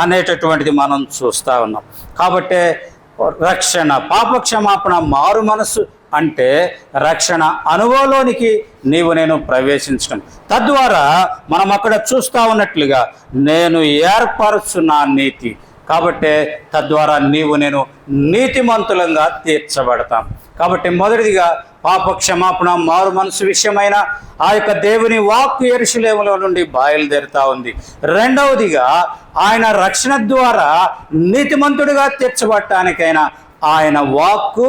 అనేటటువంటిది మనం చూస్తూ ఉన్నాం. కాబట్టి రక్షణ పాపక్షమాపణ మారు మనసు అంటే రక్షణ అనుభవంలోనికి నీవు నేను ప్రవేశించడం, తద్వారా మనం అక్కడ చూస్తూ ఉన్నట్లుగా నేను ఏర్పరచు నా నీతి. కాబట్టి తద్వారా నీవు నేను నీతిమంతులంగా తీర్చబడతాం. కాబట్టి మొదటిదిగా పాపక్షమాపణ మారు మనసు విషయమైన ఆ యొక్క దేవుని వాక్కు యెరూషలేములో నుండి బయలుదేరుతా ఉంది. రెండవదిగా ఆయన రక్షణ ద్వారా నీతిమంతుడిగా తీర్చబడటానికైనా ఆయన వాక్కు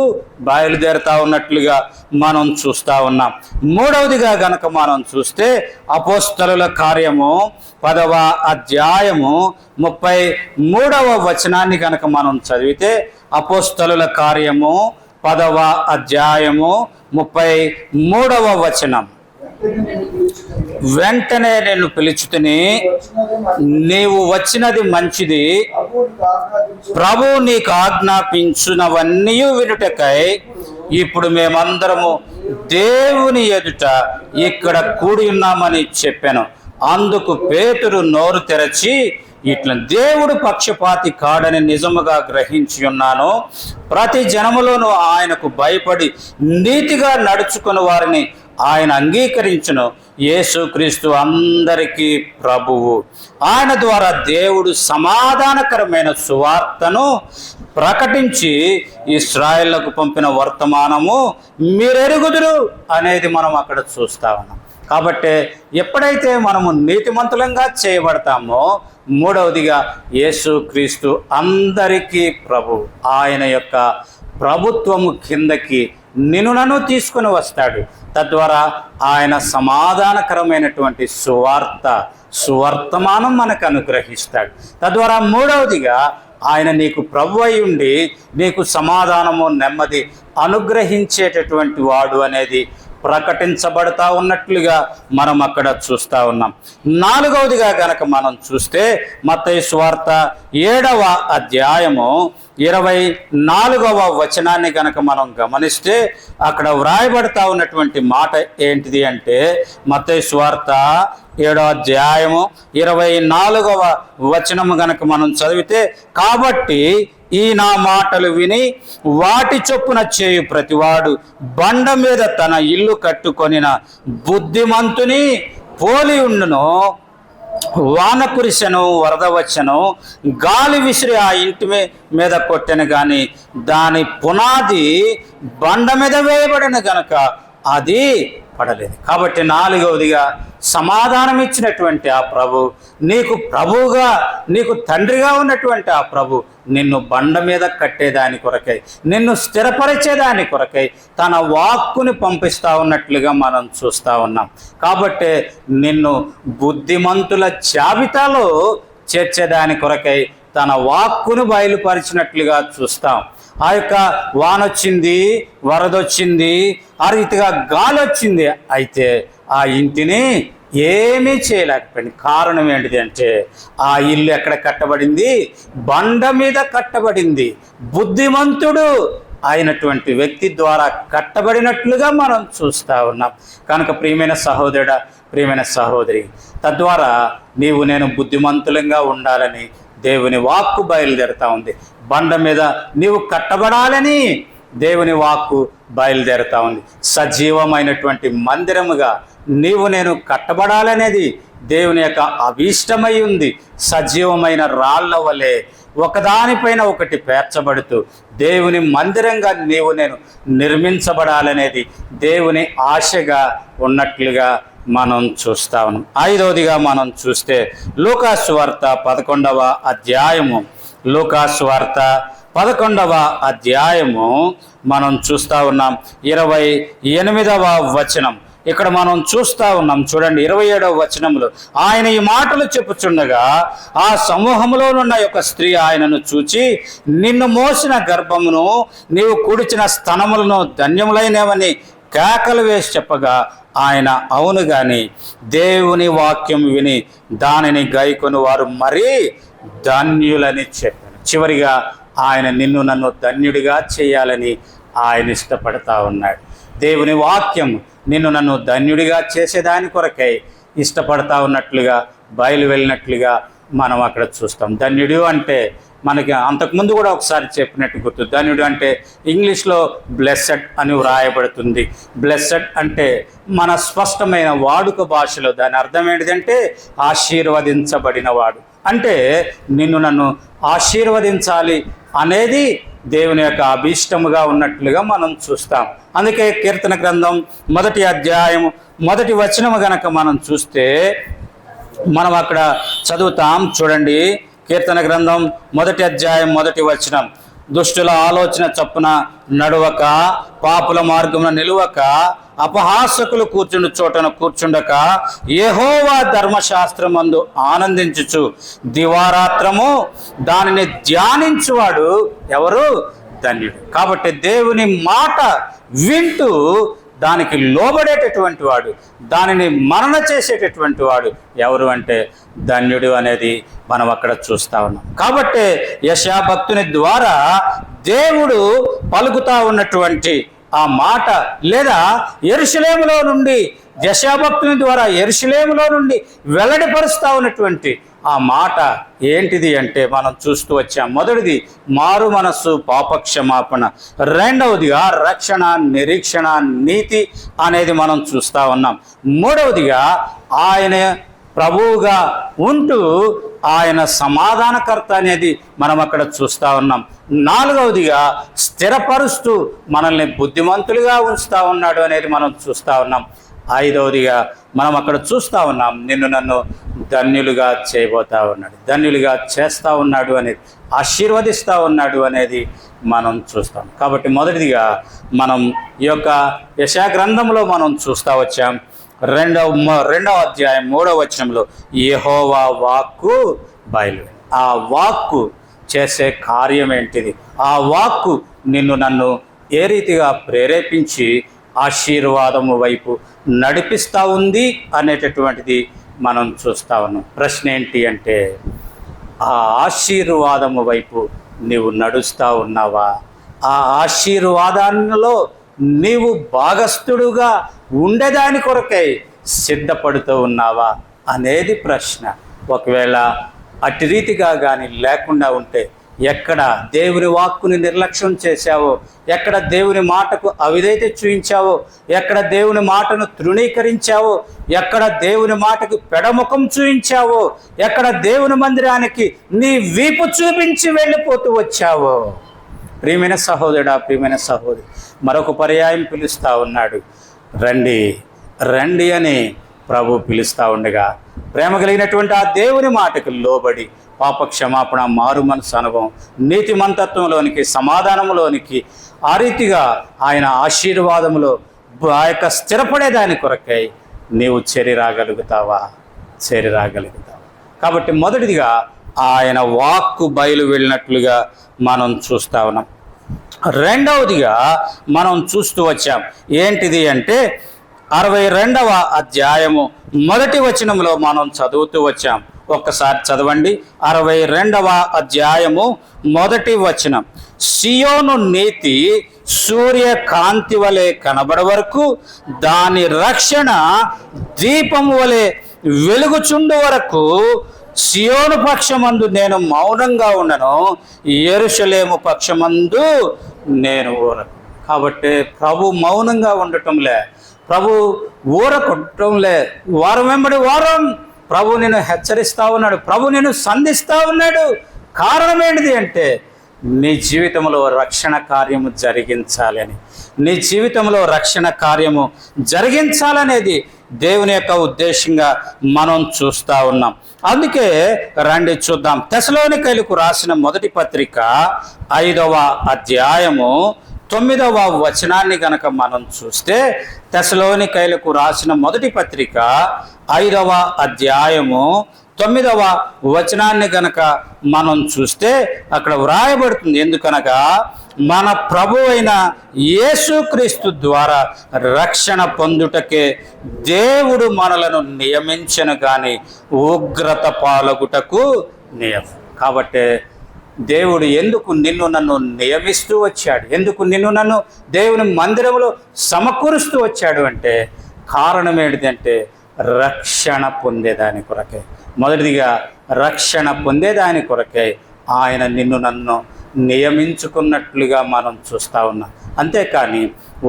బయలుదేరుతా ఉన్నట్లుగా మనం చూస్తూ ఉన్నాం. మూడవదిగా గనక మనం చూస్తే అపోస్తలుల కార్యము 10వ అధ్యాయము 33వ వచనాన్ని కనుక మనం చదివితే అపోస్తలుల కార్యము 10వ అధ్యాయము 33వ వచనం, వెంటనే నేను పిలుచుతుని నీవు వచ్చినది మంచిది, ప్రభు నీకు ఆజ్ఞాపించునవన్నీ వినుటకై ఇప్పుడు మేమందరము దేవుని ఎదుట ఇక్కడ కూడి ఉన్నామని చెప్పాను. అందుకు పేతురు నోరు తెరచి ఇట్లా, దేవుడు పక్షపాతి కాడని నిజముగా గ్రహించి ఉన్నాను. ప్రతి జనములోనూ ఆయనకు భయపడి నీతిగా నడుచుకుని వారిని ఆయన అంగీకరించును. యేసుక్రీస్తు అందరికీ ప్రభువు. ఆయన ద్వారా దేవుడు సమాధానకరమైన సువార్తను ప్రకటించి ఇశ్రాయేలుకు పంపిన వర్తమానము మీరెరుగుదురు అనేది మనం అక్కడ చూస్తా ఉన్నాం. కాబట్టి ఎప్పుడైతే మనము నీతిమంతులంగా చేయబడతామో, మూడవదిగా యేసుక్రీస్తు అందరికీ ప్రభు. ఆయన యొక్క ప్రభుత్వము కిందకి నిన్ను నన్ను తీసుకుని వస్తాడు. తద్వారా ఆయన సమాధానకరమైనటువంటి సువర్తమానం మనకు అనుగ్రహిస్తాడు. తద్వారా మూడవదిగా ఆయన నీకు ప్రభు అయి ఉండి నీకు సమాధానము నెమ్మది అనుగ్రహించేటటువంటి వాడు అనేది ప్రకటించబడతా ఉన్నట్లుగా మనం అక్కడ చూస్తూ ఉన్నాం. నాలుగవదిగా గనక మనం చూస్తే మత్తయి సువార్త 7వ అధ్యాయము 24వ వచనాన్ని గనక మనం గమనిస్తే అక్కడ వ్రాయబడతా ఉన్నటువంటి మాట ఏంటిది అంటే, మత్తయి సువార్త 7వ అధ్యాయము 24వ వచనము గనక మనం చదివితే, కాబట్టి ఈ నా మాటలు విని వాటి చొప్పున చేయు ప్రతివాడు బండ మీద తన ఇల్లు కట్టుకొనిన బుద్ధిమంతుని పోలి ఉండును. వాన కురిసెను, వరద వచ్చెను, గాలి విసిరి ఆ ఇంటి మీద కొట్టెను, కానీ దాని పునాది బండ మీద వేయబడిన గనక అది పడలేదు. కాబట్టి నాలుగవదిగా సమాధానం ఇచ్చినటువంటి ఆ ప్రభు, నీకు ప్రభువుగా నీకు తండ్రిగా ఉన్నటువంటి ఆ ప్రభు నిన్ను బండ మీద కట్టేదాని కొరకై, నిన్ను స్థిరపరిచేదాని కొరకై తన వాక్కుని పంపిస్తూ ఉన్నట్లుగా మనం చూస్తూ ఉన్నాం. కాబట్టి నిన్ను బుద్ధిమంతుల జాబితాలో చేర్చేదాని కొరకై తన వాక్కును బయలుపరిచినట్లుగా చూస్తాం. ఆ యొక్క వానొచ్చింది, వరదొచ్చింది, ఆ రీతిగా గాలి వచ్చింది, అయితే ఆ ఇంటిని ఏమీ చేయలేకపోయింది. కారణం ఏంటిది అంటే, ఆ ఇల్లు ఎక్కడ కట్టబడింది? బండ మీద కట్టబడింది. బుద్ధిమంతుడు అయినటువంటి వ్యక్తి ద్వారా కట్టబడినట్లుగా మనం చూస్తూ ఉన్నాం. కనుక ప్రియమైన సహోదరుడా, ప్రియమైన సహోదరి, తద్వారా నీవు నేను బుద్ధిమంతులంగా ఉండాలని దేవుని వాక్కు బయలుదేరుతా ఉంది. బండ మీద నీవు కట్టబడాలని దేవుని వాక్కు బయలుదేరుతా ఉంది. సజీవమైనటువంటి మందిరముగా నీవు నేను కట్టబడాలనేది దేవుని యొక్క అభీష్టమై ఉంది. సజీవమైన రాళ్ల వలె ఒకదానిపైన ఒకటి పేర్చబడుతూ దేవుని మందిరంగా నీవు నేను నిర్మించబడాలనేది దేవుని ఆశగా ఉన్నట్లుగా మనం చూస్తా ఉన్నాం. ఐదవదిగా మనం చూస్తే లూకాసు వార్త 11వ అధ్యాయము, లూకాసు వార్త 11వ అధ్యాయము మనం చూస్తూ ఉన్నాం. 28వ వచనం ఇక్కడ మనం చూస్తూ ఉన్నాం. చూడండి, 27వ వచనంలో ఆయన ఈ మాటలు చెప్పుచుండగా ఆ సమూహంలోనున్న యొక్క స్త్రీ ఆయనను చూచి, నిన్ను మోసిన గర్భమును నీవు కుడిచిన స్తనములను ధన్యములైనవని కేకలు వేసి చెప్పగా ఆయన అవును గాని దేవుని వాక్యం విని దానిని గైకొని వారు మరీ ధన్యులని చెప్పాను. చివరిగా ఆయన నిన్ను నన్ను ధన్యుడిగా చేయాలని ఆయన ఇష్టపడతా ఉన్నాడు. దేవుని వాక్యం నిన్ను నన్ను ధన్యుడిగా చేసేదాని కొరకై ఇష్టపడతా ఉన్నట్లుగా బయలు వెళ్ళినట్లుగా మనం అక్కడ చూస్తాం. ధన్యుడు అంటే మనకి అంతకుముందు కూడా ఒకసారి చెప్పినట్టు గుర్తు. ధన్యుడు అంటే ఇంగ్లీష్లో బ్లెస్సెడ్ అని వ్రాయబడుతుంది. బ్లెస్సెడ్ అంటే మన స్పష్టమైన వాడుక భాషలో దాని అర్థం ఏంటిదంటే ఆశీర్వదించబడిన వాడు. అంటే నిన్ను నన్ను ఆశీర్వదించాలి అనేది దేవుని యొక్క అభీష్టముగా ఉన్నట్లుగా మనం చూస్తాం. అందుకే కీర్తన గ్రంథం 1వ అధ్యాయం 1వ వచనము గనక మనం చూస్తే మనం అక్కడ చదువుతాం. చూడండి, కీర్తన గ్రంథం 1వ అధ్యాయం 1వ వచనం, దుష్టుల ఆలోచన చొప్పున నడువక, పాపుల మార్గమున నిలువక, అపహాసకులు కూర్చుండు చోటను కూర్చుండక, యెహోవా ధర్మశాస్త్రమందు ఆనందించుచు దివారాత్రము దానిని ధ్యానించువాడు ఎవరు? ధన్యుడు. కాబట్టి దేవుని మాట వింటూ దానికి లోబడేటటువంటి వాడు, దానిని మరణ చేసేటటువంటి వాడు ఎవరు అంటే ధన్యుడు అనేది మనం అక్కడ చూస్తూ ఉన్నాం. కాబట్టి యెషయా భక్తుని ద్వారా దేవుడు పలుకుతా ఉన్నటువంటి ఆ మాట, లేదా యెరూషలేములో నుండి యెషయా ద్వారా యెరూషలేములో నుండి వెల్లడిపరుస్తా ఉన్నటువంటి ఆ మాట ఏంటిది అంటే మనం చూస్తూ వచ్చాం. మొదటిది మారు మనస్సు, పాపక్షమాపణ. రెండవదిగా రక్షణ, నిరీక్షణ, నీతి అనేది మనం చూస్తూ ఉన్నాం. మూడవదిగా ఆయన ప్రభువుగా ఉంటూ ఆయన సమాధానకర్త అనేది మనం అక్కడ చూస్తూ ఉన్నాం. నాలుగవదిగా స్థిరపరుస్తూ మనల్ని బుద్ధిమంతులుగా ఉంచుతూ ఉన్నాడు అనేది మనం చూస్తూ ఉన్నాం. ఐదవదిగా మనం అక్కడ చూస్తూ ఉన్నాం, నిన్ను నన్ను ధన్యులుగా చేయబోతా ఉన్నాడు, ధన్యులుగా చేస్తూ ఉన్నాడు అనేది, ఆశీర్వదిస్తూ ఉన్నాడు అనేది మనం చూస్తాం. కాబట్టి మొదటిదిగా మనం ఈ యొక్క యెషయా గ్రంథంలో మనం చూస్తూ వచ్చాం. రెండవ అధ్యాయం 3వ వచనంలో యెహోవా వాక్కు బయలు. ఆ వాక్కు చేసే కార్యం ఏంటిది? ఆ వాక్కు నిన్ను నన్ను ఏ రీతిగా ప్రేరేపించి ఆశీర్వాదము వైపు నడిపిస్తూ ఉంది అనేటటువంటిది మనం చూస్తూ ఉన్నాం. ప్రశ్న ఏంటి అంటే, ఆ ఆశీర్వాదము వైపు నీవు నడుస్తూ ఉన్నావా? ఆ ఆశీర్వాదాల్లో నీవు భాగస్థుడుగా ఉండేదాని కొరకై సిద్ధపడుతూ ఉన్నావా అనేది ప్రశ్న. ఒకవేళ అటు రీతిగా కానీ లేకుండా ఉంటే, ఎక్కడ దేవుని వాక్కుని నిర్లక్ష్యం చేశావో, ఎక్కడ దేవుని మాటకు అవిధేయత చూపించావో, ఎక్కడ దేవుని మాటను తృణీకరించావో, ఎక్కడ దేవుని మాటకు పెడముఖం చూపించావో, ఎక్కడ దేవుని మందిరానికి నీ వీపు చూపించి వెళ్ళిపోతూ వచ్చావో, ప్రియమైన సహోదరుడా, ప్రియమైన సహోదరి, మరొక పర్యాయం పిలుస్తూ ఉన్నాడు. రండి రండి అని ప్రభు పిలుస్తూ ఉండగా, ప్రేమ కలిగినటువంటి ఆ దేవుని మాటకు లోబడి పాప క్షమాపణ, మారు మనసు అనుభవం, నీతిమంతత్వంలోనికి, సమాధానంలోనికి, ఆ రీతిగా ఆయన ఆశీర్వాదములో ఆ యొక్క స్థిరపడేదాని కొరకై నీవు చేరిరాగలుగుతావా? కాబట్టి మొదటిదిగా ఆయన వాక్కు బయలు వెళ్ళినట్లుగా మనం చూస్తూ ఉన్నాం. రెండవదిగా మనం చూస్తూ వచ్చాం. ఏంటిది అంటే 62వ అధ్యాయము 1వ వచనంలో మనం చదువుతూ వచ్చాం. ఒక్కసారి చదవండి. 62వ అధ్యాయము 1వ వచనం. సియోను నీతి సూర్యకాంతి వలె కనబడ వరకు, దాని రక్షణ దీపం వలె వెలుగుచుండు వరకు సియోను పక్షమందు నేను మౌనంగా ఉండను, యెరూషలేము పక్షమందు నేను ఊరకు. కాబట్టి ప్రభు మౌనంగా ఉండటంలే, ప్రభు ఊరకొట్టంలే, వారం వెంబడి వారం ప్రభు నిన్ను హెచ్చరిస్తూ ఉన్నాడు, ప్రభు నిన్ను సంధిస్తూ ఉన్నాడు. కారణం ఏంటిది అంటే, నీ జీవితంలో రక్షణ కార్యము జరిగించాలని, నీ జీవితంలో రక్షణ కార్యము జరిగించాలనేది దేవుని యొక్క ఉద్దేశంగా మనం చూస్తూ ఉన్నాం. అందుకే రండి చూద్దాం. తెస్సలోనికైలకు రాసిన మొదటి పత్రిక 5వ అధ్యాయము 9వ వచనాన్ని గనక మనం చూస్తే, తెస్సలోనికైలకు రాసిన మొదటి పత్రిక 5వ అధ్యాయము 9వ వచనాన్ని గనక మనం చూస్తే అక్కడ వ్రాయబడుతుంది. ఎందుకనగా మన ప్రభువైన యేసుక్రీస్తు ద్వారా రక్షణ పొందుటకే దేవుడు మనలను నియమించను కానీ ఉగ్రత పాలగుటకు నియమం. కాబట్టి దేవుడు ఎందుకు నిన్ను నన్ను నియమిస్తూ వచ్చాడు, ఎందుకు నిన్ను నన్ను దేవుని మందిరంలో సమకూరుస్తూ వచ్చాడు అంటే, కారణం ఏంటిదంటే రక్షణ పొందేదాని కొరకే. మొదటిదిగా రక్షణ పొందేదాని కొరకే ఆయన నిన్ను నన్ను నియమించుకున్నట్లుగా మనం చూస్తూ ఉన్నాం. అంతేకాని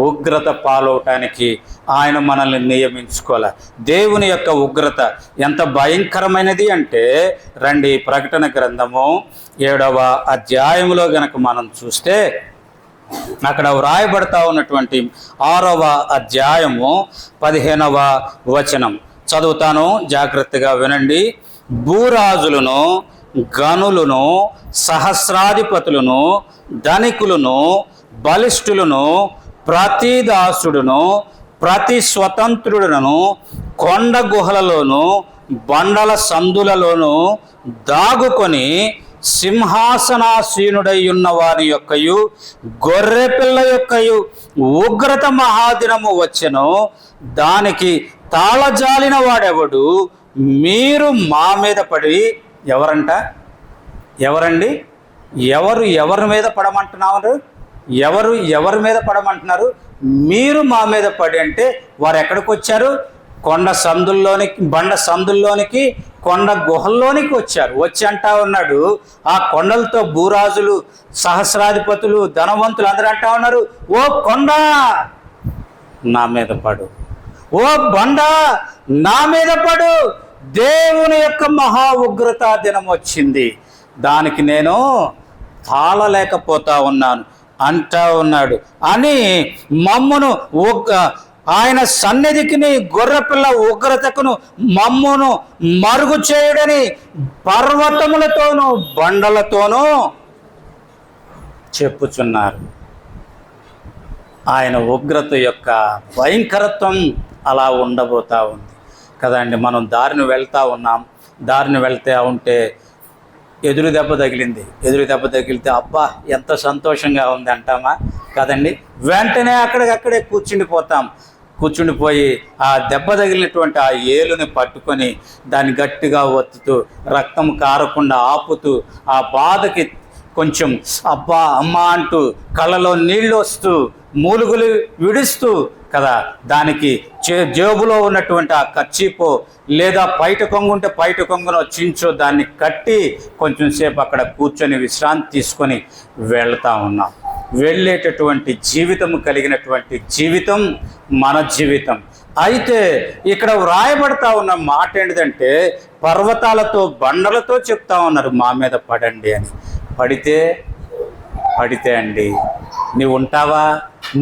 ఉగ్రత పాలవటానికి ఆయన మనల్ని నియమించుకోలే. దేవుని యొక్క ఉగ్రత ఎంత భయంకరమైనది అంటే, రండి ప్రకటన గ్రంథము 7వ అధ్యాయంలో గనక మనం చూస్తే అక్కడ వ్రాయబడతా ఉన్నటువంటి 6వ అధ్యాయము 15వ వచనం చదువుతాను, జాగ్రత్తగా వినండి. భూరాజులను, గనులను, సహస్రాధిపతులను, ధనికులను, బలిష్ఠులను, ప్రతి దాసుడును, ప్రతి స్వతంత్రుడును కొండ గుహలలోను బండల సందులలోను దాగుకొని సింహాసనాసీనుడై ఉన్న వారి యొక్కయు గొర్రెపిల్ల యొక్కయు ఉగ్రత మహాదినము వచ్చెను, దానికి తాళజాలిన వాడెవడు, మీరు మా మీద పడి. ఎవరండి? ఎవరు ఎవరి మీద పడమంటున్నారు? ఎవరు ఎవరి మీద పడమంటున్నారు? మీరు మా మీద పడి అంటే వారు ఎక్కడికి వచ్చారు? బండ సందుల్లోనికి కొండ గుహల్లోనికి వచ్చారు. వచ్చి అంటా ఉన్నాడు, ఆ కొండలతో భూరాజులు, సహస్రాధిపతులు, ధనవంతులు అందరూ అంటా ఉన్నారు, ఓ కొండ నా మీద పడు, ఓ బండ నా మీద పడు, దేవుని యొక్క మహా ఉగ్రత దినం వచ్చింది, దానికి నేను తాళలేకపోతా ఉన్నాను అంటా ఉన్నాడు అని మమ్మును ఆయన సన్నిధికిని గొర్రెపిల్ల ఉగ్రతకును మమ్మును మరుగు చేయుడని పర్వతములతోనూ బండలతోనూ చెప్పుచున్నారు. ఆయన ఉగ్రత యొక్క భయంకరత్వం అలా ఉండబోతా ఉంది కదండి. మనం దారిని వెళ్తూ ఉన్నాం, దారిని వెళ్తూ ఉంటే ఎదురు దెబ్బ తగిలితే అబ్బా ఎంత సంతోషంగా ఉంది అంటామా కదండి. వెంటనే అక్కడికక్కడే కూర్చుండిపోయి ఆ దెబ్బ తగిలినటువంటి ఆ ఏలుని పట్టుకొని దాన్ని గట్టిగా ఒత్తుతూ రక్తం కారకుండా ఆపుతూ ఆ బాధకి కొంచెం అబ్బా అమ్మా అంటూ కళ్ళలో నీళ్ళు వస్తూ మూలుగులు విడుస్తూ కదా, దానికి జేబులో ఉన్నటువంటి ఆ కర్చీపో లేదా పైట కొంగుంటే పైట కొంగునో చించో దాన్ని కట్టి కొంచెం సేపు అక్కడ కూర్చొని విశ్రాంతి తీసుకొని వెళ్తా ఉన్నాం. వెళ్ళేటటువంటి జీవితం కలిగినటువంటి జీవితం మన జీవితం. అయితే ఇక్కడ వ్రాయబడతా ఉన్న మాట ఏంటిదంటే పర్వతాలతో బండలతో చెప్తా ఉన్నారు మా మీద పడండి అని. పడితే అండి నీవు ఉంటావా?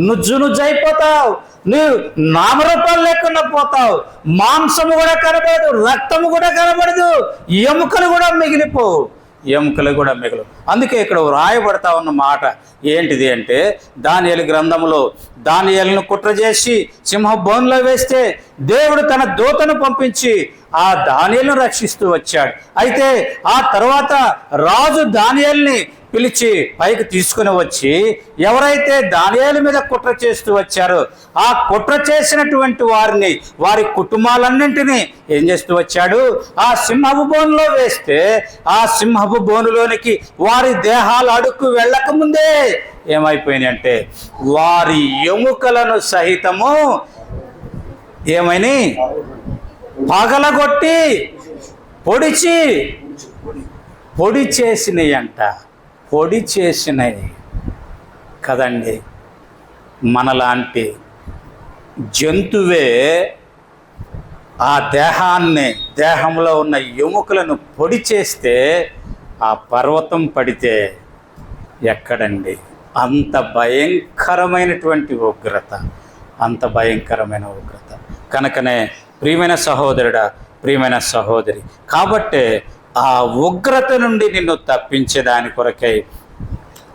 నుజ్జైపోతావు, నువ్వు నామరూపాలు లేకుండా పోతావు, మాంసము కూడా కనబడదు, రక్తము కూడా కనబడదు, ఎముకలు కూడా మిగిలిపోవు. అందుకే ఇక్కడ వ్రాయబడతా ఉన్న మాట ఏంటిది అంటే దానియేలు గ్రంథంలో దానియేలును కుట్ర చేసి సింహ బోన్లో వేస్తే దేవుడు తన దూతను పంపించి ఆ దానియేలును రక్షిస్తూ వచ్చాడు. అయితే ఆ తర్వాత రాజు దానియేలుని పిలిచి పైకి తీసుకుని వచ్చి ఎవరైతే దానియేలు మీద కుట్ర చేస్తూ వచ్చారో ఆ కుట్ర చేసినటువంటి వారి కుటుంబాలన్నింటినీ ఏం చేస్తూ వచ్చాడు? ఆ సింహపు బోనులో వేస్తే ఆ సింహపు బోనులోనికి వారి దేహాలు అడుక్కు వెళ్ళకముందే ఏమైపోయినాయి అంటే వారి ఎముకలను సహితము ఏమైనా పగలగొట్టి పొడి చేసినాయి కదండి. మనలాంటి జంతువే ఆ దేహంలో ఉన్న ఎముకలను పొడి చేస్తే ఆ పర్వతం పడితే ఎక్కడండి? అంత భయంకరమైనటువంటి ఉగ్రత. కనుకనే ప్రియమైన సహోదరుడా, ప్రియమైన సహోదరి, కాబట్టే ఆ ఉగ్రత నుండి నిన్ను తప్పించేదాని కొరకై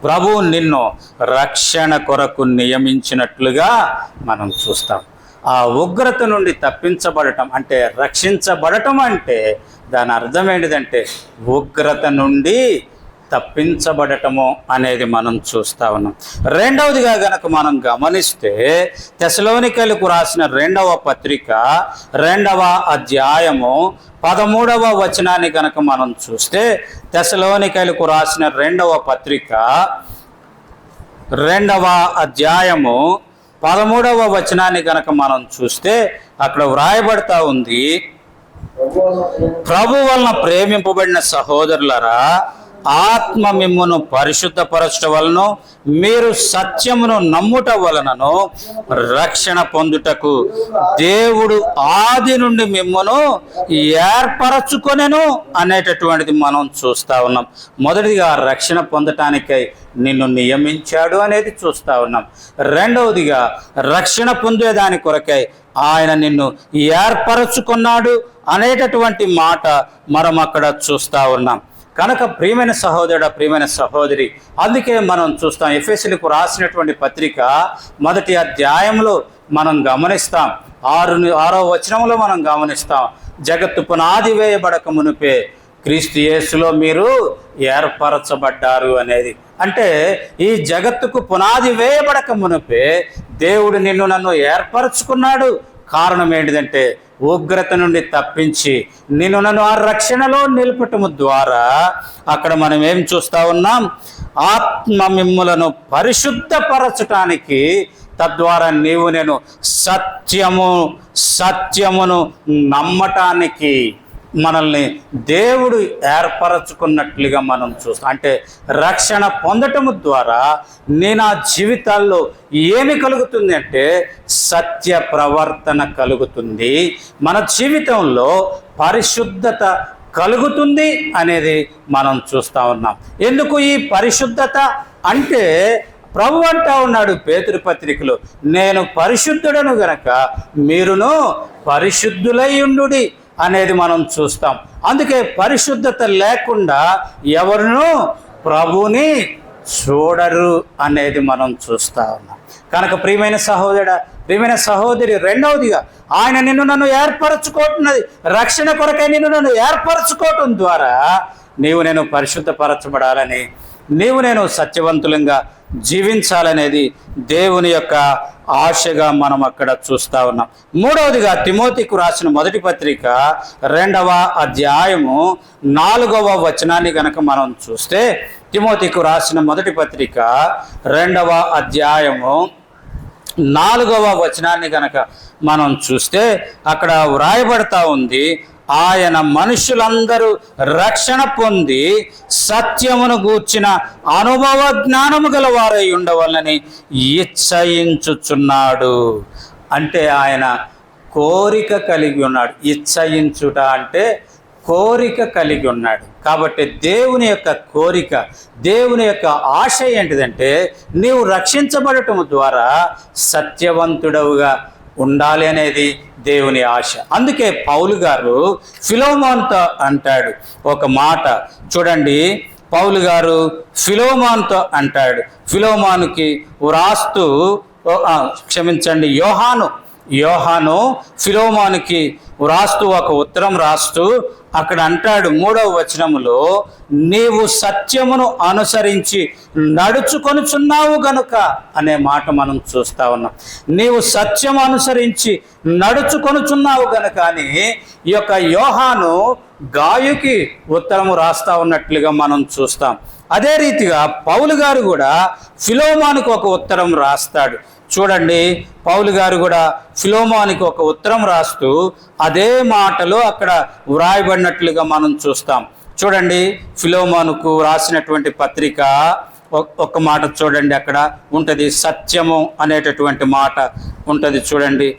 ప్రభువు నిన్ను రక్షణ కొరకు నియమించినట్లుగా మనం చూస్తాం. ఆ ఉగ్రత నుండి తప్పించబడటం అంటే రక్షించబడటం అంటే దాని అర్థం ఏంటిదంటే ఉగ్రత నుండి తప్పించబడటము అనేది మనం చూస్తా ఉన్నాం. రెండవదిగా గనక మనం గమనిస్తే తెస్సలోనికైలకు రాసిన 2వ పత్రిక 2వ అధ్యాయము 13వ వచనాన్ని గనక మనం చూస్తే తెస్సలోనికైలకు రాసిన 2వ పత్రిక 2వ అధ్యాయము 13వ వచనాన్ని గనక మనం చూస్తే అక్కడ వ్రాయబడతా ఉంది, ప్రభు వలన ప్రేమింపబడిన సహోదరులరా, ఆత్మ మిమ్మును పరిశుద్ధపరచట వలన మీరు సత్యమును నమ్ముట వలనను రక్షణ పొందుటకు దేవుడు ఆది నుండి మిమ్మును ఏర్పరచుకొనెను అనేటటువంటిది మనం చూస్తా ఉన్నాం. మొదటిగా రక్షణ పొందటానికై నిన్ను నియమించాడు అనేది చూస్తా ఉన్నాం. రెండవదిగా రక్షణ పొందేదాని కొరకై ఆయన నిన్ను ఏర్పరచుకున్నాడు అనేటటువంటి మాట మనం అక్కడ చూస్తా ఉన్నాం. కనుక ప్రియమైన సహోదరుడు, ప్రియమైన సహోదరి, అందుకే మనం చూస్తాం ఎఫెసీయులకు రాసినటువంటి పత్రిక 1వ అధ్యాయంలో మనం గమనిస్తాం, 6వ వచనంలో మనం గమనిస్తాం, జగత్తు పునాది వేయబడక మునిపే క్రీస్తు యేసులో మీరు ఏర్పరచబడ్డారు అనేది. అంటే ఈ జగత్తుకు పునాది వేయబడక మునిపే దేవుడు నిన్ను నన్ను ఏర్పరచుకున్నాడు. కారణం ఏంటిదంటే ఉగ్రత నుండి తప్పించి నిన్ను నన్ను ఆ రక్షణలో నిలపటము ద్వారా అక్కడ మనం ఏం చూస్తా ఉన్నాం? ఆత్మ మిమ్ములను పరిశుద్ధపరచటానికి తద్వారా నీవు నేను సత్యమును నమ్మటానికి మనల్ని దేవుడు ఏర్పరచుకున్నట్లుగా మనం చూస్తాం. అంటే రక్షణ పొందటము ద్వారా నా జీవితాల్లో ఏమి కలుగుతుంది అంటే సత్య ప్రవర్తన కలుగుతుంది, మన జీవితంలో పరిశుద్ధత కలుగుతుంది అనేది మనం చూస్తూ ఉన్నాం. ఎందుకు ఈ పరిశుద్ధత అంటే ప్రభు అంటా ఉన్నాడు పేతురు పత్రికలో, నేను పరిశుద్ధుడను గనక మీరును పరిశుద్ధులై ఉండుడి అనేది మనం చూస్తాం. అందుకే పరిశుద్ధత లేకుండా ఎవరును ప్రభుని చూడరు అనేది మనం చూస్తూ ఉన్నాం. కనుక ప్రియమైన సహోదరుడా, ప్రియమైన సహోదరి, రెండవదిగా ఆయన నిన్ను నన్ను ఏర్పరచుకుంటున్నది రక్షణ కొరకై నిన్ను నన్ను ఏర్పరచుకోవటం ద్వారా నీవు నేను పరిశుద్ధపరచబడాలని, నీవు నేను సత్యవంతులంగా జీవించాలనేది దేవుని యొక్క ఆశగా మనం అక్కడ చూస్తూ ఉన్నాం. మూడవదిగా తిమోతికు రాసిన మొదటి పత్రిక 2వ అధ్యాయము 4వ వచనాన్ని గనక మనం చూస్తే, తిమోతికు రాసిన మొదటి పత్రిక 2వ అధ్యాయము 4వ వచనాన్ని గనక మనం చూస్తే అక్కడ వ్రాయబడతా ఉంది, ఆయన మనుషులందరూ రక్షణ పొంది సత్యమును గూర్చిన అనుభవ జ్ఞానము గలవారై ఉండవలని ఇచ్చయించుచున్నాడు. అంటే ఆయన కోరిక కలిగి ఉన్నాడు. ఇచ్చయించుట అంటే కోరిక కలిగి ఉన్నాడు. కాబట్టి దేవుని యొక్క కోరిక, దేవుని యొక్క ఆశ ఏంటిదంటే నీవు రక్షించబడటం ద్వారా సత్యవంతుడవుగా ఉండాలి అనేది దేవుని ఆశ. అందుకే పౌలు గారు ఫిలోమోనుతో అంటాడు ఒక మాట, చూడండి, పౌలు గారు ఫిలోమోనుతో అంటాడు, ఫిలోమోనుకి వ్రాస్తూ యోహాను ఫిలోమోనుకి వ్రాస్తూ ఒక ఉత్తరం రాస్తూ అక్కడ అంటాడు 3వ వచనములో, నీవు సత్యమును అనుసరించి నడుచుకొనుచున్నావు గనుక అనే మాట మనం చూస్తా ఉన్నాం. నీవు సత్యము అనుసరించి నడుచుకొనుచున్నావు గనుక అని ఈ యొక్క యోహాను గాయుకి ఉత్తరము రాస్తా ఉన్నట్లుగా మనం చూస్తాం. అదే రీతిగా పౌలు గారు కూడా ఫిలోమోనుకు ఒక ఉత్తరం రాస్తాడు. చూడండి, పౌలు గారు కూడా ఫిలోమోనుకి ఒక ఉత్తరం రాస్తూ అదే మాటలో అక్కడ వ్రాయబడినట్లుగా మనం చూస్తాం. చూడండి, ఫిలోమోనుకు రాసినటువంటి పత్రిక ఒక మాట చూడండి, అక్కడ ఉంటుంది, సత్యము అనేటటువంటి మాట ఉంటుంది. చూడండి,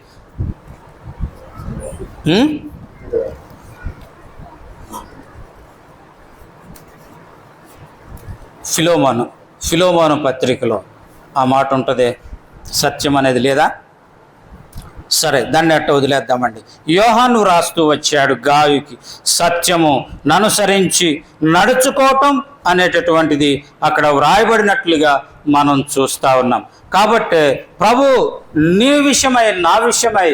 ఫిలోమోను పత్రికలో ఆ మాట ఉంటుంది, సత్యం అనేది లేదా? సరే, దాన్ని అట్ట వదిలేద్దామండి. యోహాను రాస్తూ వచ్చాడు గాయుకి, సత్యము ననుసరించి నడుచుకోవటం అనేటటువంటిది అక్కడ వ్రాయబడినట్లుగా మనం చూస్తూ ఉన్నాం. కాబట్టి ప్రభు నీ విషయమై నా విషయమై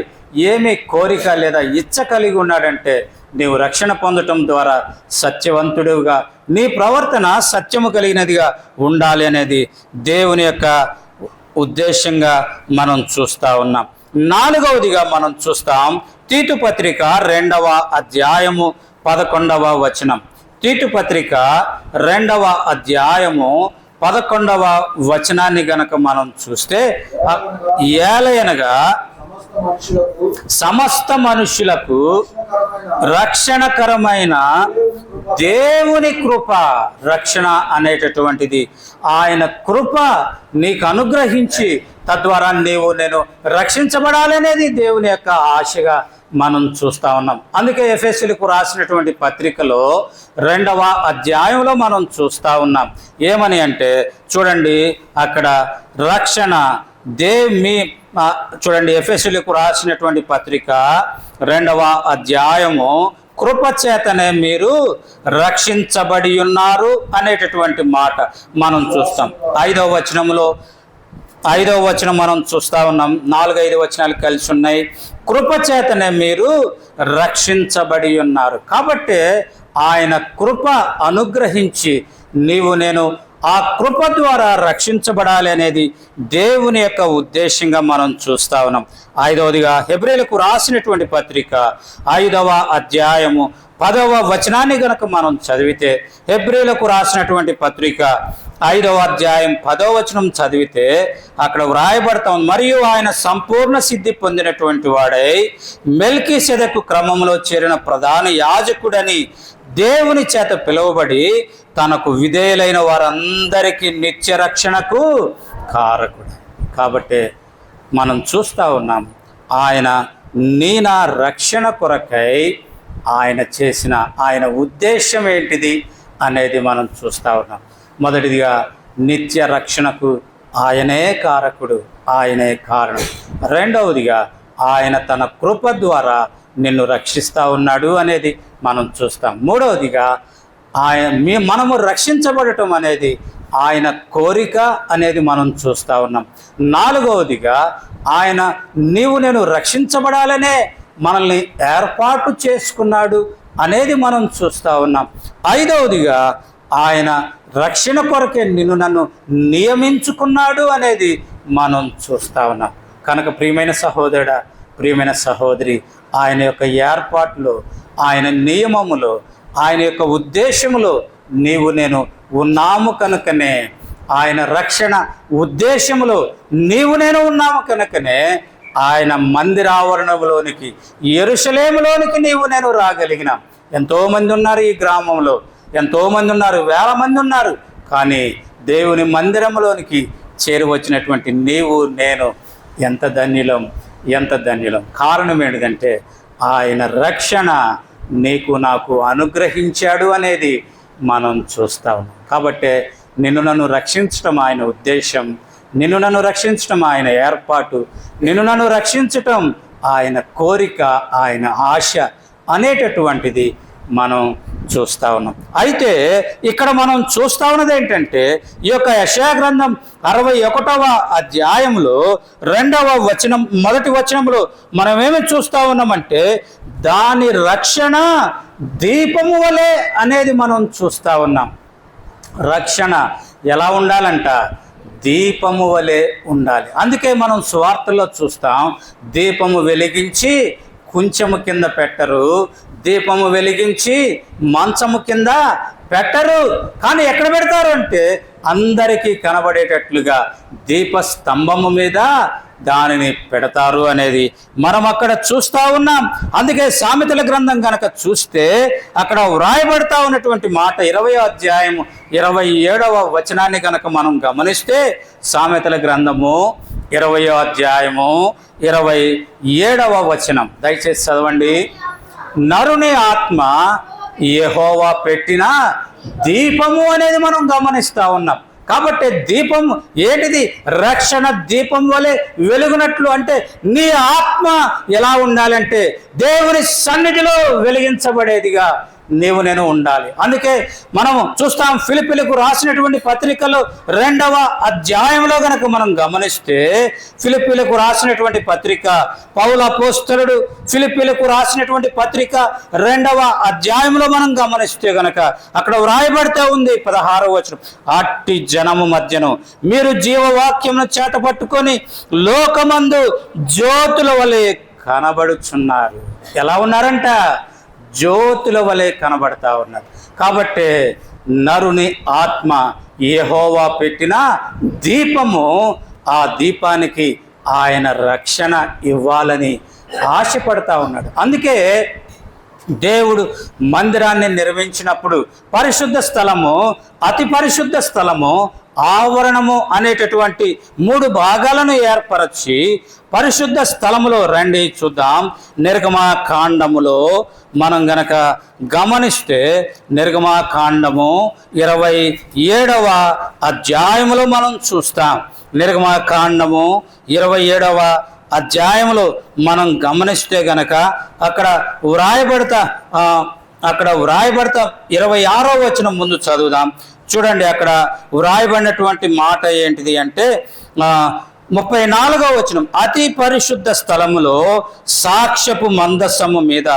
ఏమి కోరిక లేదా ఇచ్చ కలిగి ఉన్నాడంటే నీవు రక్షణ పొందటం ద్వారా సత్యవంతుడిగా, నీ ప్రవర్తన సత్యము కలిగినదిగా ఉండాలి అనేది దేవుని యొక్క ఉద్దేశంగా మనం చూస్తూ ఉన్నాం. 4వదిగా మనం చూస్తాం, తీతు పత్రిక 2వ అధ్యాయము 11వ వచనం. తీతు పత్రిక 2వ అధ్యాయము 11వ వచనాన్ని గనక మనం చూస్తే, ఏలయనగా సమస్త మనుషులకు రక్షణకరమైన దేవుని కృప, రక్షణ అనేటటువంటిది ఆయన కృప నీకు అనుగ్రహించి తద్వారా నీవు నేను రక్షించబడాలనేది దేవుని యొక్క ఆశగా మనం చూస్తూ ఉన్నాం. అందుకే ఎఫెసీయులకు రాసినటువంటి పత్రికలో 2వ అధ్యాయంలో మనం చూస్తూ ఉన్నాం. ఏమని అంటే చూడండి, అక్కడ రక్షణ చూడండి, ఎఫెసీయులకు రాసినటువంటి పత్రిక 2వ అధ్యాయము, కృపచేతనే మీరు రక్షించబడి ఉన్నారు అనేటటువంటి మాట మనం చూస్తాం. 5వ వచనం మనం చూస్తూ ఉన్నాం. 4-5 వచనాలు కలిసి ఉన్నాయి. కృపచేతనే మీరు రక్షించబడి ఉన్నారు. కాబట్టి ఆయన కృప అనుగ్రహించి నీవు నేను ఆ కృప ద్వారా రక్షించబడాలి అనేది దేవుని యొక్క ఉద్దేశంగా మనం చూస్తా ఉన్నాం. 5వదిగా హెబ్రీయులకు రాసినటువంటి పత్రిక 5వ అధ్యాయము 10వ వచనాన్ని గనక మనం చదివితే, హెబ్రీయులకు రాసినటువంటి పత్రిక 5వ అధ్యాయం 10వ వచనం చదివితే అక్కడ వ్రాయబడతాం, మరియు ఆయన సంపూర్ణ సిద్ధి పొందినటువంటి వాడై మెల్కీసెదెకు క్రమంలో చేరిన ప్రధాన యాజకుడని దేవుని చేత పిలువబడి తనకు విధేయులైన వారందరికీ నిత్య రక్షణకు కారకుడు. కాబట్టి మనం చూస్తూ ఉన్నాం, ఆయన నా రక్షణ కొరకై ఆయన చేసిన ఆయన ఉద్దేశం ఏంటిది అనేది మనం చూస్తూ ఉన్నాం. మొదటిదిగా నిత్య రక్షణకు ఆయనే కారకుడు, ఆయనే కారణం. రెండవదిగా ఆయన తన కృప ద్వారా నిన్ను రక్షిస్తూ ఉన్నాడు అనేది మనం చూస్తాం. మూడవదిగా మనము రక్షించబడటం అనేది ఆయన కోరిక అనేది మనం చూస్తూ ఉన్నాం. నాలుగవదిగా నేను రక్షించబడాలనే మనల్ని ఏర్పాటు చేసుకున్నాడు అనేది మనం చూస్తూ ఉన్నాం. ఐదవదిగా ఆయన రక్షణ కొరకే నన్ను నియమించుకున్నాడు అనేది మనం చూస్తూ ఉన్నాం. కనుక ప్రియమైన సహోదరుడా, ప్రియమైన సహోదరి, ఆయన యొక్క ఏర్పాటులో, ఆయన నియమములో, ఆయన యొక్క ఉద్దేశములో నేను ఉన్నాము కనుకనే, ఆయన రక్షణ ఉద్దేశములో నేను ఉన్నాము కనుకనే ఆయన మందిరావరణంలోనికి, యెరూషలేములోనికి నేను రాగలిగిన. ఎంతోమంది ఉన్నారు ఈ గ్రామంలో, ఎంతోమంది ఉన్నారు, వేల మంది ఉన్నారు. కానీ దేవుని మందిరంలోనికి చేరువచ్చినటువంటి నేను ఎంత ధన్యులం, ఎంత ధన్యులం. కారణం ఏంటంటే ఆయన రక్షణ నీకు నాకు అనుగ్రహించాడు అనేది మనం చూస్తా ఉన్నాం. కాబట్టి నన్ను రక్షించటం ఆయన ఉద్దేశం, నన్ను రక్షించటం ఆయన ఏర్పాటు, నన్ను రక్షించటం ఆయన కోరిక, ఆయన ఆశ అనేటటువంటిది మనం చూస్తూ ఉన్నాం. అయితే ఇక్కడ మనం చూస్తూ ఉన్నది ఏంటంటే, ఈ యొక్క యెషయా గ్రంథం 61వ అధ్యాయంలో 2వ వచనం, మొదటి వచనంలో మనం ఏమి చూస్తూ ఉన్నామంటే, దాని రక్షణ దీపము వలె అనేది మనం చూస్తూ ఉన్నాం. రక్షణ ఎలా ఉండాలంట? దీపము వలె ఉండాలి. అందుకే మనం సువార్తలో చూస్తాం, దీపము వెలిగించి కుంచెము కింద పెట్టరు, దీపము వెలిగించి మంచము కింద పెట్టరు. కానీ ఎక్కడ పెడతారు అంటే, అందరికీ కనబడేటట్లుగా దీపస్తంభము మీద దానిని పెడతారు అనేది మనం అక్కడ చూస్తూ ఉన్నాం. అందుకే సామెతల గ్రంథం కనుక చూస్తే అక్కడ వ్రాయబడతా ఉన్నటువంటి మాట 20వ అధ్యాయం 27వ వచనాన్ని కనుక మనం గమనిస్తే, సామెతల గ్రంథము 20వ అధ్యాయము 27వ వచనం దయచేసి చదవండి. నరుని ఆత్మ యెహోవా పెట్టిన దీపము అనేది మనం గమనిస్తూ ఉన్నాం. కాబట్టి దీపం ఏంటిది? రక్షణ దీపం వలె వెలుగునట్లు. అంటే నీ ఆత్మ ఎలా ఉండాలంటే దేవుని సన్నిధిలో వెలిగించబడేదిగా నేను ఉండాలి. అందుకే మనం చూస్తాం, ఫిలిప్పీలకు రాసినటువంటి పత్రికలో 2వ అధ్యాయంలో గనక మనం గమనిస్తే, ఫిలిప్పీలకు రాసినటువంటి పత్రిక, పౌలు అపోస్తలుడు ఫిలిప్పీలకు రాసినటువంటి పత్రిక 2వ అధ్యాయంలో మనం గమనిస్తే గనక అక్కడ వ్రాయబడితే ఉంది 16వ వచనం, అట్టి జనము మధ్యను మీరు జీవవాక్యమును చేత పట్టుకొని లోకమందు జ్యోతుల వలె కనబడుచున్నారు. ఎలా ఉన్నారంట? జ్యోతుల వలె కనబడతా ఉన్నారు. కాబట్టి నరుని ఆత్మ యెహోవా పెట్టిన దీపము, ఆ దీపానికి ఆయన రక్షణ ఇవ్వాలని ఆశపడతా ఉన్నాడు. అందుకే దేవుడు మందిరాన్ని నిర్మించినప్పుడు పరిశుద్ధ స్థలము, అతి పరిశుద్ధ స్థలము, ఆవరణము అనేటటువంటి 3 భాగాలను ఏర్పరచి పరిశుద్ధ స్థలములో రండి చూద్దాం. నిర్గమాకాండములో మనం గనక గమనిస్తే, నిర్గమాకాండము 27వ అధ్యాయములో మనం చూస్తాం. నిర్గమాకాండము 27వ అధ్యాయంలో మనం గమనిస్తే గనక అక్కడ వ్రాయబడతా 26వ వచనం ముందు చదువుదాం. చూడండి, అక్కడ వ్రాయబడినటువంటి మాట ఏంటిది అంటే, 34వ వచనం, అతి పరిశుద్ధ స్థలములో సాక్ష్యపు మందసము మీద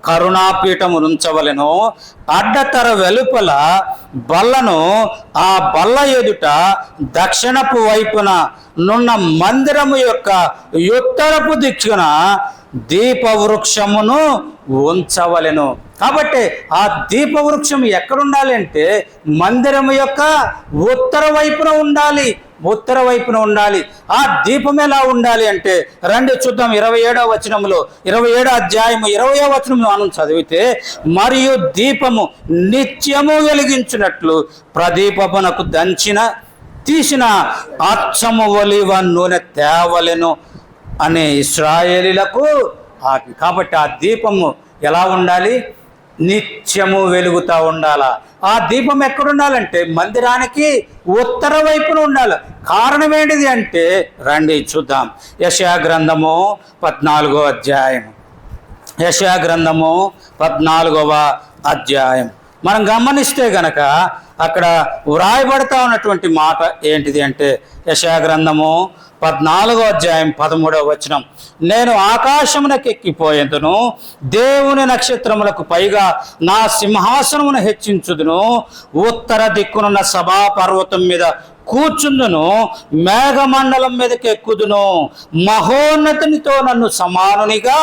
కరుణాపీఠము ఉంచవలెను. అడ్డతర వెలుపల బల్లను, ఆ బల్ల ఎదుట దక్షిణపు వైపున నున్న మందిరము యొక్క ఉత్తరపు దిక్కున దీపవృక్షమును ఉంచవలెను. కాబట్టి ఆ దీపవృక్షం ఎక్కడుండాలి అంటే మందిరము యొక్క ఉత్తర వైపున ఉండాలి. ఆ దీపం ఎలా ఉండాలి అంటే రండి చూద్దాం. 27వ వచనంలో 27వ అధ్యాయము 20వ వచనం మనం చదివితే, మరియు దీపము నిత్యము వెలిగించినట్లు ప్రదీపమునకు తీసిన అచ్చము ఒలివ నూనె తేవలెను అనే ఇశ్రాయేలీలకు ఆజ్ఞ. కాబట్టి ఆ దీపము ఎలా ఉండాలి? నిత్యము వెలుగుతూ ఉండాలా. ఆ దీపం ఎక్కడుండాలంటే మందిరానికి ఉత్తర వైపున ఉండాలి. కారణం ఏంటిది అంటే రండి చూద్దాం. యెషయా గ్రంథము 14వ అధ్యాయం. యెషయా గ్రంథము 14వ అధ్యాయం మనం గమనిస్తే గనక అక్కడ వ్రాయబడతా ఉన్నటువంటి మాట ఏంటిది అంటే యెషయా గ్రంథము 14వ అధ్యాయం 13వ వచనం, నేను ఆకాశమునకెక్కిపోయేందును, దేవుని నక్షత్రములకు పైగా నా సింహాసనమును హెచ్చించుదును, ఉత్తర దిక్కునున్న సభా పర్వతం మీద కూర్చుందును, మేఘమండలం మీదకి ఎక్కుదును, మహోన్నతునితో నన్ను సమానునిగా.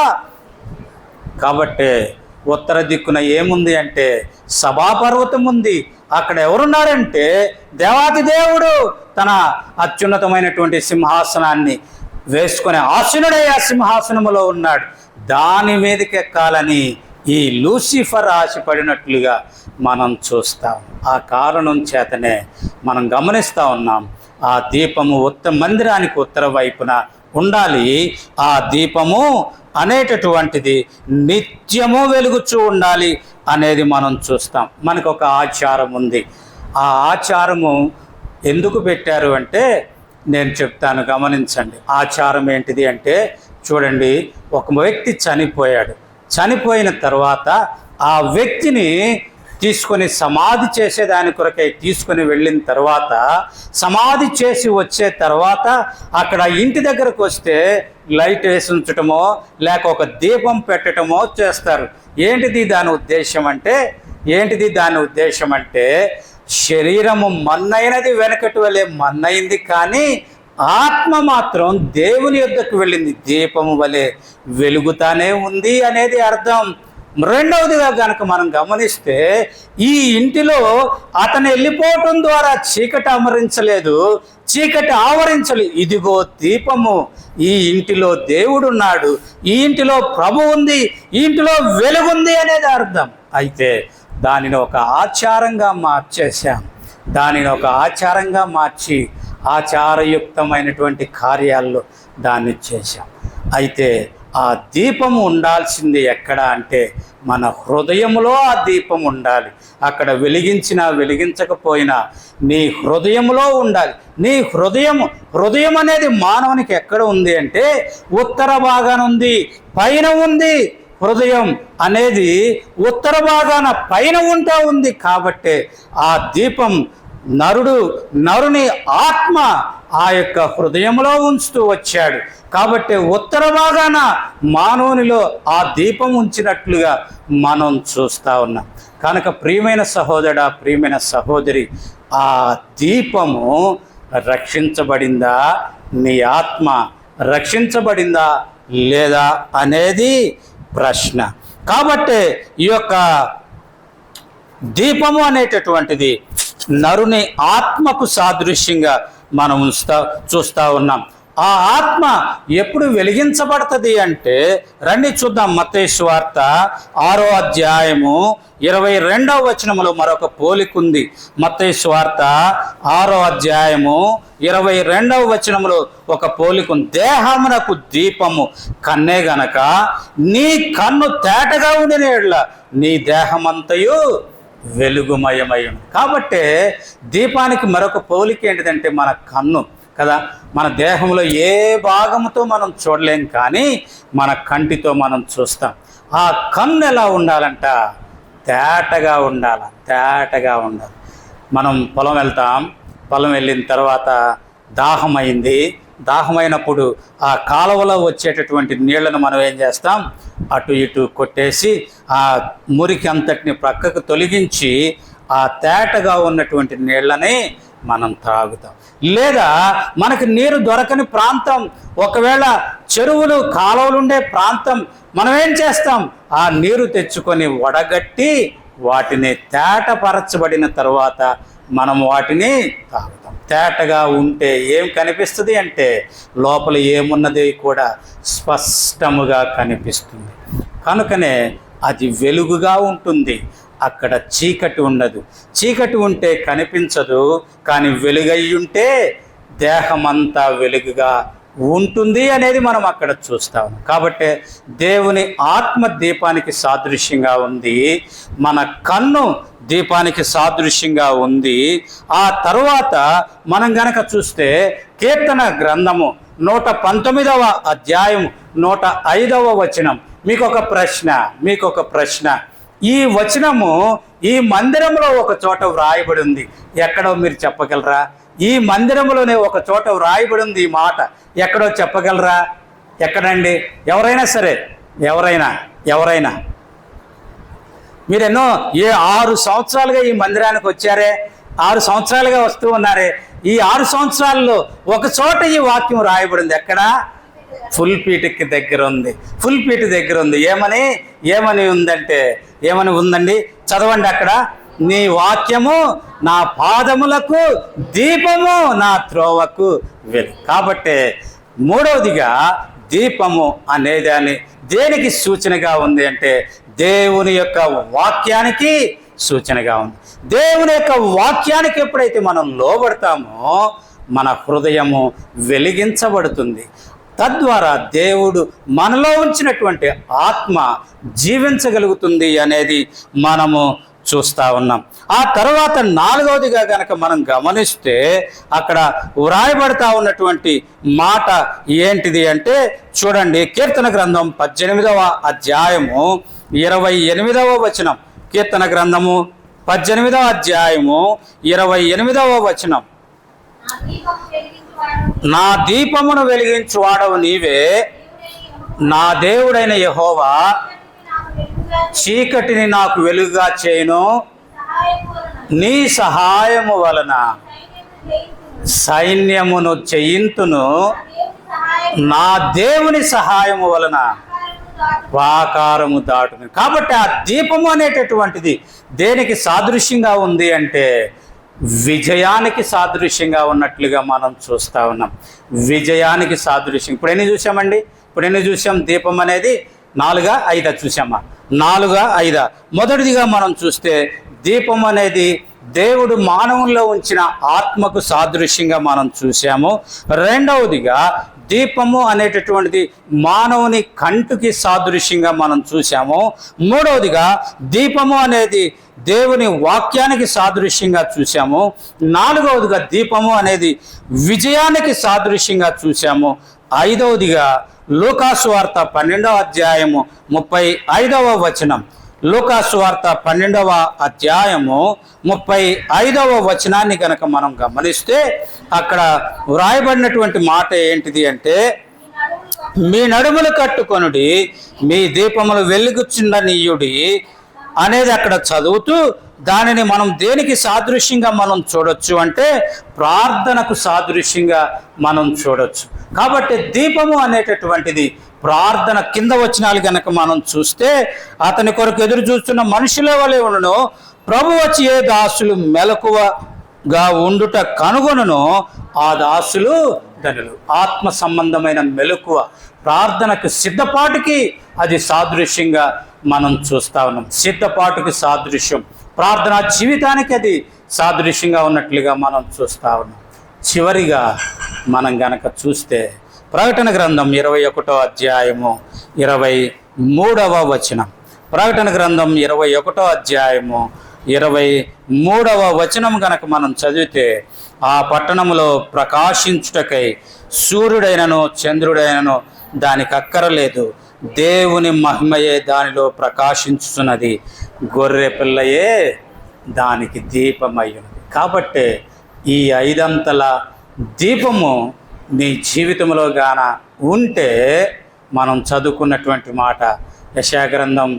కాబట్టి ఉత్తర దిక్కున ఏముంది అంటే సభాపర్వతం ఉంది. అక్కడ ఎవరున్నారంటే దేవాది దేవుడు తన అత్యున్నతమైనటువంటి సింహాసనాన్ని వేసుకొని ఆసీనుడై ఆ సింహాసనములో ఉన్నాడు. దాని మీదకి ఎక్కాలని ఈ లూసిఫర్ ఆశపడినట్లుగా మనం చూస్తాం. ఆ కారణం చేతనే మనం గమనిస్తూ ఉన్నాం, ఆ దీపము మందిరానికి ఉత్తర వైపున ఉండాలి. ఆ దీపము అనేటటువంటిది నిత్యము వెలుగుచూ ఉండాలి అనేది మనం చూస్తాం. మనకు ఒక ఆచారం ఉంది. ఆ ఆచారము ఎందుకు పెట్టారు అంటే నేను చెప్తాను, గమనించండి. ఆచారం ఏంటిది అంటే చూడండి, ఒక వ్యక్తి చనిపోయిన తర్వాత ఆ వ్యక్తిని తీసుకొని సమాధి చేసేదాని కొరకై తీసుకొని వెళ్ళిన తర్వాత, సమాధి చేసి వచ్చే తర్వాత అక్కడ ఇంటి దగ్గరకు వస్తే లైట్ వేసి ఉంచటమో లేక ఒక దీపం పెట్టడమో చేస్తారు. ఏంటిది దాని ఉద్దేశం అంటే శరీరము మన్నైనది వెనకటి వలె మన్నైంది, కానీ ఆత్మ మాత్రం దేవుని యొద్దకు వెళ్ళింది, దీపము వలె వెలుగుతానే ఉంది అనేది అర్థం. రెండవదిగా కనుక మనం గమనిస్తే ఈ ఇంటిలో అతను వెళ్ళిపోవటం ద్వారా చీకటి ఆవరించలేదు. ఇదిగో దీపము, ఈ ఇంటిలో దేవుడు ఉన్నాడు, ఈ ఇంటిలో ప్రభు ఉంది, ఈ ఇంటిలో వెలుగుంది అనేది అర్థం. అయితే దానిని ఒక ఆచారంగా మార్చి ఆచారయుక్తమైనటువంటి కార్యాల్లో దాన్ని చేశాం. అయితే ఆ దీపము ఉండాల్సింది ఎక్కడ అంటే మన హృదయంలో ఆ దీపం ఉండాలి. అక్కడ వెలిగించకపోయినా నీ హృదయంలో ఉండాలి. నీ హృదయం అనేది మానవునికి ఎక్కడ ఉంది అంటే ఉత్తర భాగాన ఉంది, పైన ఉంది. హృదయం అనేది ఉత్తర భాగాన పైన ఉంది. కాబట్టి ఆ దీపం నరుని ఆత్మ ఆ యొక్క హృదయంలో ఉంచుతూ వచ్చాడు. కాబట్టి ఉత్తర భాగాన మానవునిలో ఆ దీపం ఉంచినట్లుగా మనం చూస్తూ ఉన్నాం. కనుక ప్రియమైన సహోదరుడా, ప్రియమైన సహోదరి, ఆ దీపము రక్షించబడిందా? నీ ఆత్మ రక్షించబడిందా లేదా అనేది ప్రశ్న. కాబట్టి ఈ యొక్క దీపము అనేటటువంటిది నరుని ఆత్మకు సాదృశ్యంగా మనం చూస్తూ ఉన్నాం. ఆ ఆత్మ ఎప్పుడు వెలిగించబడుతుంది అంటే రండి చూద్దాం. మత్తయి సువార్త 6వ అధ్యాయము 22వ వచనములో మరొక పోలిక ఉంది. మత్తయి సువార్త 6వ అధ్యాయము 22వ వచనములో ఒక పోలిక ఉంది. దేహమునకు దీపము కన్నే గనక నీ కన్ను తేటగా ఉండిన యెడల నీ దేహమంతయు వెలుగుమయమయం. కాబట్టి దీపానికి మరొక పోలిక ఏంటిదంటే మన కన్ను కదా. మన దేహంలో ఏ భాగముతో మనం చూడలేం, కానీ మన కంటితో మనం చూస్తాం. ఆ కన్ను ఎలా ఉండాలంట? తేటగా ఉండాలి. మనం పొలం వెళ్తాం, పొలం వెళ్ళిన తర్వాత దాహమైంది, దాహమైనప్పుడు ఆ కాలువలో వచ్చేటటువంటి నీళ్లను మనం ఏం చేస్తాం, అటు ఇటు కొట్టేసి ఆ మురికి అంతటిని ప్రక్కకు తొలగించి ఆ తేటగా ఉన్నటువంటి నీళ్ళని మనం త్రాగుతాం. లేదా మనకు నీరు దొరకని ప్రాంతం, ఒకవేళ చెరువులు కాలువలు ఉండే ప్రాంతం, మనం ఏం చేస్తాం, ఆ నీరు తెచ్చుకొని వడగట్టి వాటిని తేటపరచబడిన తర్వాత మనం వాటిని తాగుతాం. తేటగా ఉంటే ఏం కనిపిస్తుంది అంటే లోపల ఏమున్నది కూడా స్పష్టముగా కనిపిస్తుంది. కనుకనే అది వెలుగుగా ఉంటుంది, అక్కడ చీకటి ఉండదు. చీకటి ఉంటే కనిపించదు, కానీ వెలుగై ఉంటే దేహమంతా వెలుగుగా ఉంటుంది అనేది మనం అక్కడ చూస్తాం. కాబట్టి దేవుని ఆత్మ దీపానికి సాదృశ్యంగా ఉంది, మన కన్ను దీపానికి సాదృశ్యంగా ఉంది. ఆ తరువాత మనం గనక చూస్తే కీర్తన గ్రంథము 119వ అధ్యాయం 105వ వచనం. మీకు ఒక ప్రశ్న. ఈ వచనము ఈ మందిరంలో ఒక చోట వ్రాయబడి ఉంది. ఎక్కడో మీరు చెప్పగలరా? ఈ మందిరంలోనే ఒక చోట వ్రాయబడి ఉంది ఈ మాట. ఎక్కడో చెప్పగలరా? ఎక్కడండి? ఎవరైనా సరే, ఎవరైనా మీరు 6 సంవత్సరాలుగా ఈ మందిరానికి వచ్చారే, 6 సంవత్సరాలుగా వస్తూ ఉన్నారే. ఈ 6 సంవత్సరాల్లో ఒక చోట ఈ వాక్యం రాయబడింది. ఎక్కడ? ఫుల్పీటికి దగ్గర ఉంది. ఫుల్పీటి దగ్గర ఉంది. ఏమని ఉందంటే, ఏమని ఉందండి? చదవండి అక్కడ. నీ వాక్యము నా పాదములకు దీపము, నా త్రోవకు వెలుగు. కాబట్టి మూడవదిగా దీపము అనేదాన్ని దేనికి సూచనగా ఉంది అంటే దేవుని యొక్క వాక్యానికి సూచనగా ఉంది. దేవుని యొక్క వాక్యానికి ఎప్పుడైతే మనం లోబడతామో మన హృదయము వెలిగించబడుతుంది. తద్వారా దేవుడు మనలో ఉంచినటువంటి ఆత్మ జీవించగలుగుతుంది అనేది మనము చూస్తూ ఉన్నాం. ఆ తర్వాత 4వదిగా గనక మనం గమనిస్తే అక్కడ వ్రాయబడతా ఉన్నటువంటి మాట ఏంటిది అంటే చూడండి, కీర్తన గ్రంథం 18వ అధ్యాయము 28వ వచనం. కీర్తన గ్రంథము 18వ అధ్యాయము 28వ వచనం. నా దీపమును వెలిగించువాడవు నీవే, నా దేవుడైన యెహోవా చీకటిని నాకు వెలుగుగా చేయును, నీ సహాయము వలన సైన్యమును జయింతును, నా దేవుని సహాయము వలన ప్రాకారము దాటును. కాబట్టి ఆ దీపము అనేటటువంటిది దేనికి సాదృశ్యంగా ఉంది అంటే విజయానికి సాదృశ్యంగా ఉన్నట్లుగా మనం చూస్తూ ఉన్నాం. విజయానికి సాదృశ్యం. ఇప్పుడు ఎన్ని చూసాం? దీపం అనేది 4, 5 చూసామా? 4, 5. మొదటిదిగా మనం చూస్తే దీపం అనేది దేవుడు మానవుల్లో ఉంచిన ఆత్మకు సాదృశ్యంగా మనం చూసాము. రెండవదిగా దీపము అనేటటువంటిది మానవుని కంటికి సాదృశ్యంగా మనం చూసాము. మూడవదిగా దీపము అనేది దేవుని వాక్యానికి సాదృశ్యంగా చూసాము. 4వదిగా దీపము అనేది విజయానికి సాదృశ్యంగా చూసాము. 5వదిగా లూకాసు వార్త 12వ అధ్యాయము 35వ వచనం. లూకాసు వార్త 12వ అధ్యాయము 35వ వచనాన్ని కనుక మనం గమనిస్తే అక్కడ వ్రాయబడినటువంటి మాట ఏంటిది అంటే మీ నడుములు కట్టుకొనుడి, మీ దీపములు వెలుగుచుండనీయుడి అనేది అక్కడ చదువుతూ దానిని మనం దేనికి సాదృశ్యంగా మనం చూడొచ్చు అంటే ప్రార్థనకు సాదృశ్యంగా మనం చూడొచ్చు. కాబట్టి దీపము అనేటటువంటిది ప్రార్థన. కింద వచనాలు కనుక మనం చూస్తే అతని కొరకు ఎదురు చూస్తున్న మనుషుల వలె ఉండును, ప్రభు వచ్చి ఏ దాసులు మెలకువగా ఉండుట కనుగొనును ఆ దాసులు ధనులు. ఆత్మ సంబంధమైన మెలకువ ప్రార్థనకు సిద్ధపాటుకి అది సాదృశ్యంగా మనం చూస్తా ఉన్నాం. సిద్ధపాటుకి సాదృశ్యం, ప్రార్థనా జీవితానికి అది సాదృశ్యంగా ఉన్నట్లుగా మనం చూస్తా ఉన్నాం. చివరిగా మనం గనక చూస్తే ప్రకటన గ్రంథం 21వ అధ్యాయము 23వ వచనం. ప్రకటన గ్రంథం 21వ అధ్యాయము 23వ వచనం గనక మనం చదివితే ఆ పట్టణంలో ప్రకాశించుటకై సూర్యుడైనను చంద్రుడైనను దానికి అక్కరలేదు, దేవుని మహిమయే దానిలో ప్రకాశించుతున్నది, గొర్రె పిల్లయే దానికి దీపమయ్యున్నది. కాబట్టి ఈ 5 అంతల దీపము నీ జీవితంలో గాన ఉంటే, మనం చదువుకున్నటువంటి మాట యెషయా గ్రంథం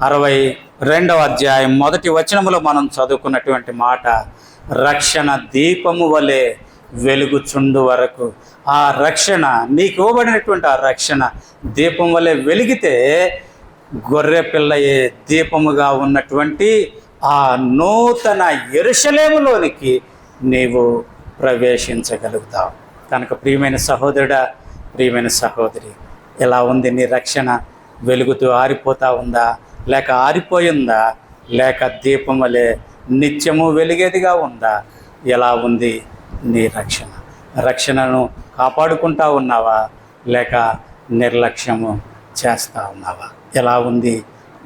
62వ అధ్యాయం 1వ వచనములో మనం చదువుకున్నటువంటి మాట, రక్షణ దీపము వలె వెలుగుచుండు వరకు. ఆ రక్షణ, నీకు ఇవ్వబడినటువంటి ఆ రక్షణ దీపం వలె వెలిగితే, గొర్రె పిల్లయే దీపముగా ఉన్నటువంటి ఆ నూతన యెరూషలేములోనికి నీవు ప్రవేశించగలుగుతావు. కనుక ప్రియమైన సహోదరుడా, ప్రియమైన సహోదరి, ఎలా ఉంది నీ రక్షణ? వెలుగుతూ ఆరిపోతా ఉందా, లేక ఆరిపోయిందా, లేక దీపం వలె నిత్యము వెలిగేదిగా ఉందా? ఎలా ఉంది నీ రక్షణ? రక్షణను కాపాడుకుంటా ఉన్నావా, లేక నిర్లక్ష్యము చేస్తూ ఉన్నావా? ఎలా ఉంది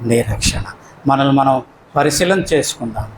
నీ రక్షణ? మనల్ని మనం పరిశీలన చేసుకుందాం.